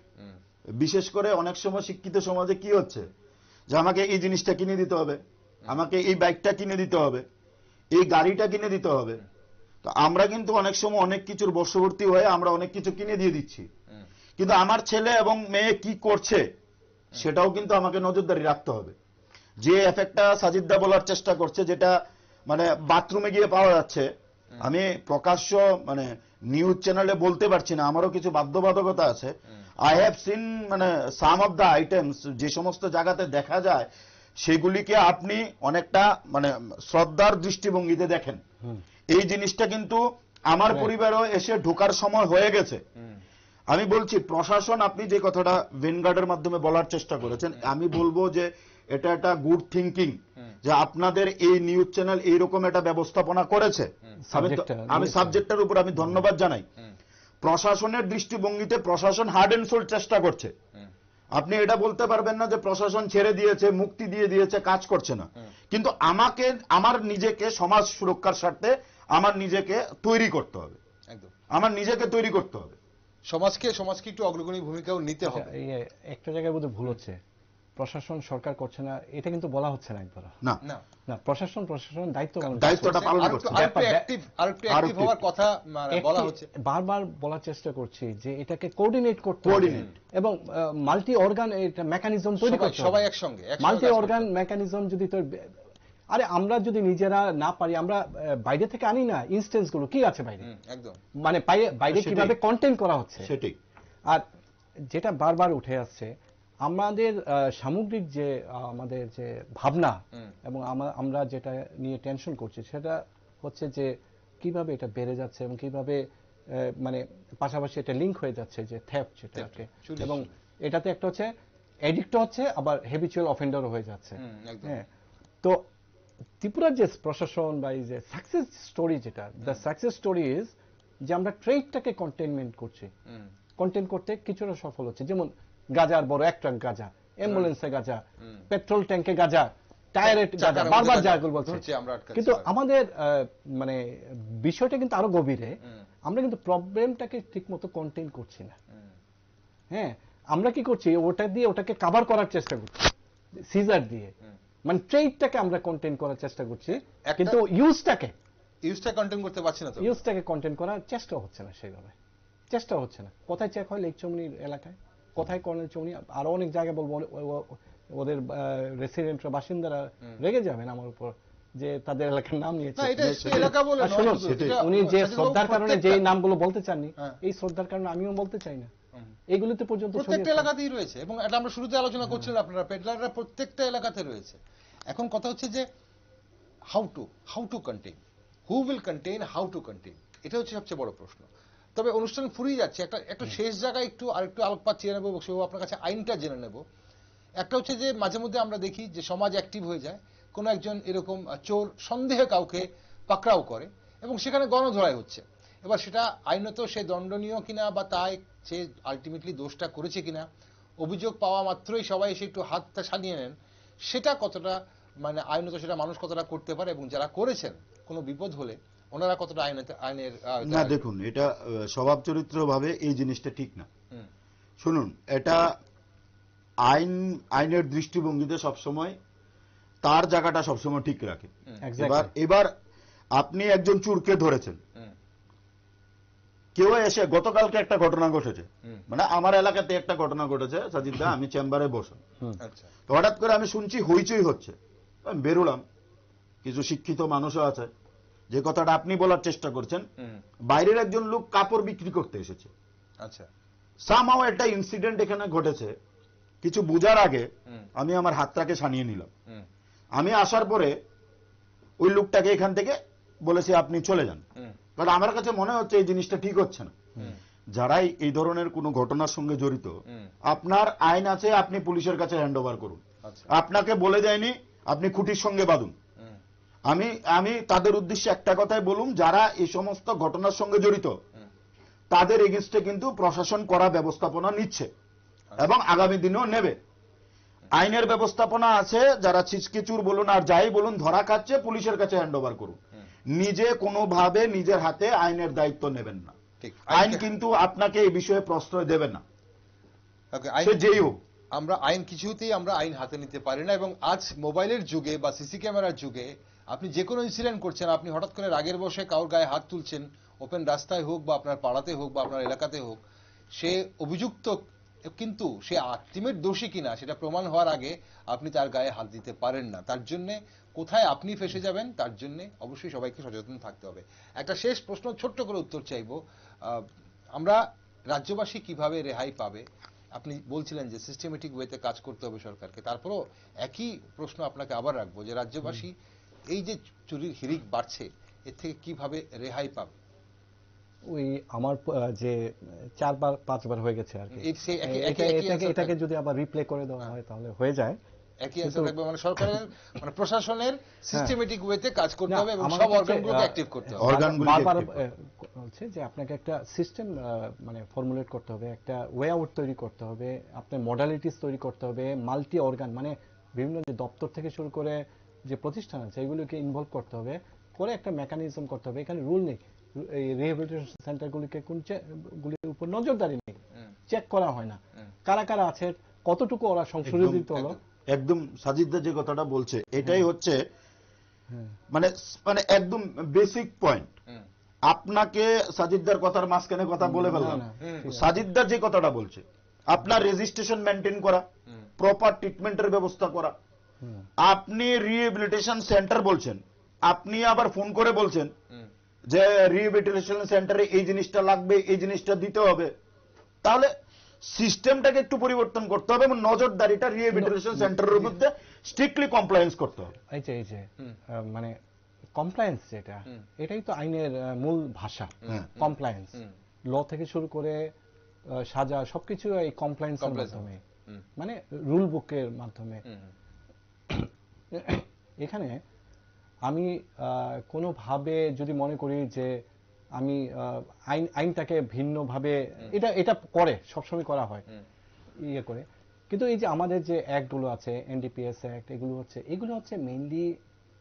S3: বিশেষ করে অনেক সময় শিক্ষিত সমাজে কি হচ্ছে, যে আমাকে এই জিনিসটা কিনে দিতে হবে, আমাকে এই বাইকটা কিনে দিতে হবে, এই গাড়িটা কিনে দিতে হবে। তো তো আমরা কিন্তু অনেক সময় অনেক কিছুর বশবর্তী হয়ে আমরা অনেক কিছু কিনে দিয়ে দিচ্ছি, কিন্তু আমার ছেলে এবং মেয়ে কি করছে সেটাও কিন্তু আমাকে নজরদারি রাখতে হবে। যে এফেক্টটা সাজিদদা বলার চেষ্টা করছে, যেটা মানে বাথরুমে গিয়ে পাওয়া যাচ্ছে, আমি প্রকাশ্য মানে নিউজ চ্যানেলে বলতে পারছি না, আমারও কিছু বাধ্যবাধকতা আছে। আই হ্যাভ সিন মানে সাম অফ দ্য আইটেমস, যে সমস্ত জায়গাতে দেখা যায় সেগুলিকে আপনি অনেকটা মানে শ্রদ্ধার দৃষ্টিভঙ্গিতে দেখেন। এই জিনিসটা কিন্তু আমার পরিবারও এসে ঢোকার সময় হয়ে গেছে। আমি বলছি প্রশাসন, আপনি যে কথাটা ভেনগার্ডের মাধ্যমে বলার চেষ্টা করেছেন, আমি বলবো যে এটা একটা গুড থিঙ্কিং যে আপনাদের এই নিউজ চ্যানেল এইরকম একটা ব্যবস্থাপনা করেছে। আমি সাবজেক্টের উপর আমি ধন্যবাদ জানাই। প্রশাসনের দৃষ্টিভঙ্গিতে প্রশাসন হার্ড এন্ড সোল চেষ্টা করছে। আপনি এটা বলতে পারবেন না যে প্রশাসন ছেড়ে দিয়েছে, মুক্তি দিয়ে দিয়েছে, কাজ করছে না। কিন্তু আমাকে আমার নিজেকে সমাজ সুরক্ষার স্বার্থে আমার নিজেকে তৈরি করতে হবে,
S1: একদম
S3: আমার নিজেকে তৈরি করতে হবে।
S1: সমাজকে একটু অগ্রগণী ভূমিকাও নিতে হবে।
S2: একটা জায়গায় বোধহয় ভুল হচ্ছে, প্রশাসন সরকার করছে না এটা কিন্তু বলা হচ্ছে না একবার।
S3: না
S2: না, প্রশাসন
S3: দায়িত্বটা পালন করছে,
S1: আরেকটু হওয়ার কথা বলা হচ্ছে।
S2: বারবার বলার চেষ্টা করছি যে এটাকে কোঅর্ডিনেট করতে হবে এবং মাল্টি অর্গান এটা মেকানিজম তৈরি করতে হবে,
S1: সবাই একসঙ্গে
S2: মাল্টি অর্গান মেকানিজম যদি আরে আমরা যদি নিজেরা না পারি, আমরা বাইরে থেকে আনি না ইনস্টেন্স গুলো কি আছে বাইরে,
S1: একদম
S2: মানে বাইরে কিভাবে কন্টেন্ট করা হচ্ছে
S3: সেটাই।
S2: আর যেটা বারবার উঠে আসছে, আমাদের সামগ্রিক যে আমাদের যে ভাবনা এবং আমরা যেটা নিয়ে টেনশন করছি সেটা হচ্ছে যে কিভাবে এটা বেড়ে যাচ্ছে এবং কিভাবে মানে পাশাপাশি এটা লিঙ্ক হয়ে যাচ্ছে যে থ্যাফট যেটাকে, এবং এটাতে একটা হচ্ছে এডিক্ট হচ্ছে, আবার হ্যাবিচুয়াল অফেন্ডারও হয়ে যাচ্ছে। হ্যাঁ, তো ত্রিপুরার যে প্রশাসন বা এই যে সাকসেস স্টোরি, যেটা দ্য সাকসেস স্টোরি ইজ যে আমরা ট্রেডটাকে কন্টেইনমেন্ট করছি, কন্টেইন করতে কিছুটা সফল হচ্ছে। যেমন গাজার বড় এক ট্রাক গাজা, অ্যাম্বুলেন্সে গাজা, পেট্রোল ট্যাঙ্কে গাজা, টায়ারে গাজা, বারবার জায়গাগুলো বলছে। কিন্তু আমাদের মানে বিষয়টা কিন্তু আরো গভীরে, আমরা কিন্তু প্রবলেমটাকে ঠিক মতো কন্টেইন করছি না। হ্যাঁ, আমরা কি করছি, ওটা দিয়ে ওটাকে কভার করার চেষ্টা করছি সিজার দিয়ে, মানে ট্রেডটাকে আমরা কন্টেইন করার চেষ্টা করছি, কিন্তু ইউজটাকে
S1: কন্টেইন করতে পারছি না। তো
S2: ইউজটাকে কন্টেইন করার চেষ্টা হচ্ছে না, সেইভাবে চেষ্টা হচ্ছে না। কোথায় চেক হয়, লেক চৌমনির এলাকায়, কোথায় কর্নেল চৌমনি, আরো অনেক জায়গায় বলবো, ওদের রেসিডেন্টরা বাসিন্দারা রেগে যাবেন আমার উপর যে তাদের এলাকার নাম নিয়েছে। উনি যে শ্রদ্ধার কারণে যে নামগুলো বলতে চাননি, এই শ্রদ্ধার কারণে আমিও বলতে চাই না, এইগুলোতে পর্যন্ত
S1: প্রত্যেকটা এলাকাতেই রয়েছে। এবং এটা আমরা শুরুতে আলোচনা করছিলাম, আপনারা পেডলাররা প্রত্যেকটা এলাকাতে রয়েছে। এখন কথা হচ্ছে যে how to contain, who will contain, how to contain, এটা হচ্ছে সবচেয়ে বড় প্রশ্ন। তবে অনুষ্ঠান ফুরিয়ে যাচ্ছে, একটা শেষ জায়গায় আরেকটু আলোকপাত চেয়ে নেবো, বক্সবাবু আপনার কাছে আইনটা জেনে নেব। একটা হচ্ছে যে মাঝে মধ্যে আমরা দেখি যে সমাজ অ্যাক্টিভ হয়ে যায়, কোনো একজন এরকম চোর সন্দেহে কাউকে পাকড়াও করে এবং সেখানে গণধোলাই হচ্ছে। এবার সেটা আইনত সে দণ্ডনীয় কিনা বা তাই সে আলটিমেটলি দোষটা করেছে কিনা, অভিযোগ পাওয়া মাত্রই সবাই এসে একটু হাতটা সানিয়ে নেন, সেটা কতটা মানে আইনত সেটা মানুষ কতটা করতে পারে, এবং যারা করেছেন কোনো বিপদ হলে ওনারা কতটা আইনের
S3: না। দেখুন, এটা স্বভাব চরিত্র ভাবে এই জিনিসটা ঠিক না। শুনুন, এটা আইনের দৃষ্টিভঙ্গিতে সবসময় তার জায়গাটা সবসময় ঠিক রাখে। এবার আপনি একজন চোরকে ধরেছেন, কেউ এসে, গতকালকে একটা ঘটনা ঘটেছে, মানে আমার এলাকাতে একটা ঘটনা ঘটেছে সাজিদদা, আমি চেম্বারে বসে, তো হঠাৎ করে আমি শুনছি হইচই হচ্ছে, আমি বেরোলাম, কিছু শিক্ষিত মানুষও আছে, যে কথাটা আপনি বলার চেষ্টা করছেন, বাইরের একজন লোক কাপড় বিক্রি করতে এসেছে।
S1: আচ্ছা,
S3: সামহাও একটা ইনসিডেন্ট এখানে ঘটেছে, কিছু বুঝার আগে আমি আমার হাতটাকে সানিয়ে নিলাম। আমি আসার পরে ওই লোকটাকে এখান থেকে বলেছি আপনি চলে যান, কারণ আমার কাছে মনে হচ্ছে এই জিনিসটা ঠিক হচ্ছে না। যারাই এই ধরনের কোনো ঘটনার সঙ্গে জড়িত, আপনার আইন আছে, আপনি পুলিশের কাছে হ্যান্ড ওভার করুন। আপনাকে বলে যায়নি আপনি খুঁটির সঙ্গে বাঁধুন। আমি তাদের উদ্দেশ্যে একটা কথাই বলুন, যারা এই সমস্ত ঘটনার সঙ্গে জড়িত তাদের এগেইনস্টে কিন্তু প্রশাসন করা ব্যবস্থাপনা নিচ্ছে এবং আগামী দিনেও নেবে। আইনের ব্যবস্থাপনা আছে, যারা ছিচকিচুর বলুন আর যাই বলুন ধরা খাচ্ছে, পুলিশের কাছে হ্যান্ড ওভার করুন। নিজে কোনোভাবে নিজের হাতে আইনের দায়িত্ব নেবেন না। আইন কিন্তু আপনাকে এই বিষয়ে প্রশ্রয় দেবে না, সে যেই হোক।
S1: আমরা আইন কিছুতেই আমরা আইন হাতে নিতে পারি না, এবং আজ মোবাইলের যুগে বা সিসি ক্যামেরার যুগে আপনি যে কোনো ইনসিডেন্ট করছেন, আপনি হঠাৎ করে রাগের বসে কারোর গায়ে হাত তুলছেন, ওপেন রাস্তায় হোক বা আপনার পাড়াতে হোক বা আপনার এলাকাতে হোক, সে অভিযুক্ত, কিন্তু সে আলটিমেট দোষী কিনা সেটা প্রমাণ হওয়ার আগে আপনি তার গায়ে হাত দিতে পারেন না। তার জন্য কোথায় আপনি ফেসে যাবেন, তার জন্য অবশ্যই সবাইকে সচেতন থাকতে হবে। একটা শেষ প্রশ্ন, ছোট্ট করে উত্তর চাইবো। আমরা রাজ্যবাসী কিভাবে রেহাই পাবে? আপনি বলছিলেন যে সিস্টেমেটিক ওয়েতে কাজ করতে হবে সরকারকে, তারপরও একই প্রশ্ন আপনাকে আবার রাখবো যে রাজ্যবাসী এই যে চুরির হিড়িক বাড়ছে, এর থেকে কিভাবে রেহাই পাবে?
S2: ওই আমার যে 4-5 বার হয়ে গেছে আর কি, এটাকে যদি আবার রিপ্লে করে দেওয়া হয় তাহলে হয়ে যায়।
S1: একই অ্যান্সার থাকবে, মানে সরকারের মানে প্রশাসনের সিস্টেমেটিক ওয়েতে কাজ করতে হবে এবং সব অর্গানগুলোকে অ্যাক্টিভ করতে হবে।
S2: বারবার হচ্ছে যে আপনাকে একটা সিস্টেম মানে ফর্মুলেট করতে হবে, একটা ওয়ে আউট তৈরি করতে হবে, আপনার মডালিটিস তৈরি করতে হবে, মাল্টি অর্গান মানে বিভিন্ন যে দপ্তর থেকে শুরু করে যে প্রতিষ্ঠান আছে এগুলোকে ইনভলভ করতে হবে, করে একটা মেকানিজম করতে হবে। এখানে রুল নেই, এই রিহ্যাবিলিটেশন সেন্টারগুলিকে গুলির উপর নজরদারি নেই, চেক করা হয় না কারা কারা আছে, কতটুকু ওরা সংশোধিত হলো।
S3: একদম সাজিদদা যে কথাটা বলছে এটাই হচ্ছে মানে মানে একদম বেসিক পয়েন্ট। আপনাকে সাজিদদার কথার মাঝখানে কথা বলে ফেললাম। সাজিদদা যে কথাটা বলছে, আপনার রেজিস্ট্রেশন মেনটেন করা, প্রপার ট্রিটমেন্টের ব্যবস্থা করা। আপনি রিহ্যাবিলিটেশন সেন্টার বলছেন, আপনি আবার ফোন করে বলছেন যে রিহ্যাবিলিটেশন সেন্টারে এই জিনিসটা লাগবে, এই জিনিসটা দিতে হবে। তাহলে সিস্টেমটাকে একটু পরিবর্তন করতে হবে এবং নজরদারিটা রিহ্যাবিলিটেশন সেন্টারের মধ্যে স্ট্রিক্টলি কমপ্লায়েন্স করতে হবে।
S2: এই যে মানে কমপ্লায়েন্স যেটা, এটাই তো আইনের মূল ভাষা। কমপ্লায়েন্স ল থেকে শুরু করে সাজা সবকিছু এই কমপ্লায়েন্সের মাধ্যমে, মানে রুল বুকের মাধ্যমে। এখানে আমি কোনোভাবে যদি মনে করি যে আমি আইনটাকে ভিন্নভাবে, এটা করে সবসময় করা হয় ইয়ে করে, কিন্তু এই যে আমাদের যে অ্যাক্টগুলো আছে, এনডিপিএস অ্যাক্ট, এগুলো হচ্ছে মেইনলি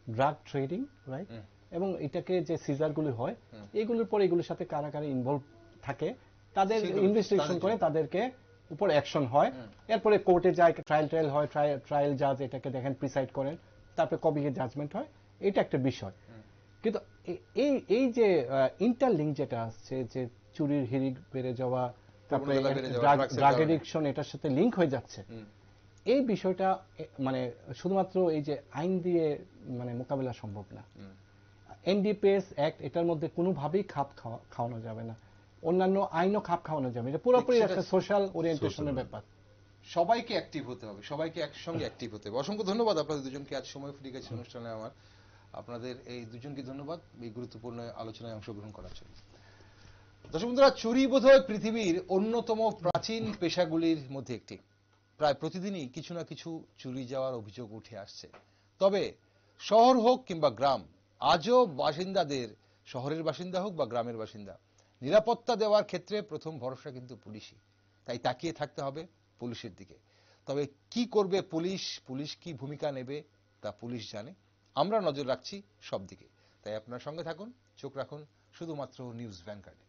S2: ড্রাগ ট্রেডিং, রাইট? এবং এটাকে যে সিজারগুলো হয় এগুলোর পরে এগুলোর সাথে কারা কারা ইনভলভ থাকে তাদের ইনভেস্টিগেশন করে তাদেরকে উপর অ্যাকশন হয়, এরপরে কোর্টে যায়, ট্রায়াল হয়, ট্রায়াল জাজ এটাকে দেখেন, প্রিসাইড করেন, তারপরে কবে জাজমেন্ট হয়, এটা একটা বিষয়। কিন্তু এই যে ইন্টারলিঙ্ক যেটা আসছে, যে চুরির হিড়িক বেড়ে যাওয়া, তারপরে ড্রাগ এডিকশন এটার সাথে লিঙ্ক হয়ে যাচ্ছে, এই বিষয়টা মানে শুধুমাত্র এই যে আইন দিয়ে মানে মোকাবেলা সম্ভব না। এনডিপিএস অ্যাক্ট এটার মধ্যে কোনোভাবেই খাপ খাওয়ানো যাবে না, অন্যান্য আইনও খাপ খাওয়ানো যাবে, এটা পুরোপুরি একটা সোশ্যাল ওরিয়েন্টেশনের ব্যাপার।
S1: সবাইকে অ্যাক্টিভ হতে হবে, সবাইকে একসঙ্গে অ্যাক্টিভ হতে হবে। অসংখ্য ধন্যবাদ আপনাদের দুজনকে, আজ সময় ফুরিয়ে গেছে অনুষ্ঠানে আমার। আপনাদের এই দুজনকে ধন্যবাদ এই গুরুত্বপূর্ণ আলোচনায় অংশগ্রহণ করার জন্য। দর্শক বন্ধুরা, চুরি বোধহয় পৃথিবীর অন্যতম প্রাচীন পেশাগুলির মধ্যে একটি। প্রায় প্রতিদিনই কিছু না কিছু চুরি যাওয়ার অভিযোগ উঠে আসছে। তবে শহর হোক কিংবা গ্রাম, আজও বাসিন্দাদের, শহরের বাসিন্দা হোক বা গ্রামের বাসিন্দা, নিরাপত্তা দেওয়ার ক্ষেত্রে প্রথম ভরসা কিন্তু পুলিশই। তাই তাকিয়ে থাকতে হবে পুলিশের দিকে। তবে কি করবে পুলিশ কি ভূমিকা নেবে তা পুলিশ জানে। আমরা নজর রাখছি সব দিকে। তাই আপনার সঙ্গে থাকুন, চোখ রাখুন শুধুমাত্র নিউজ ভ্যানগার্ডে।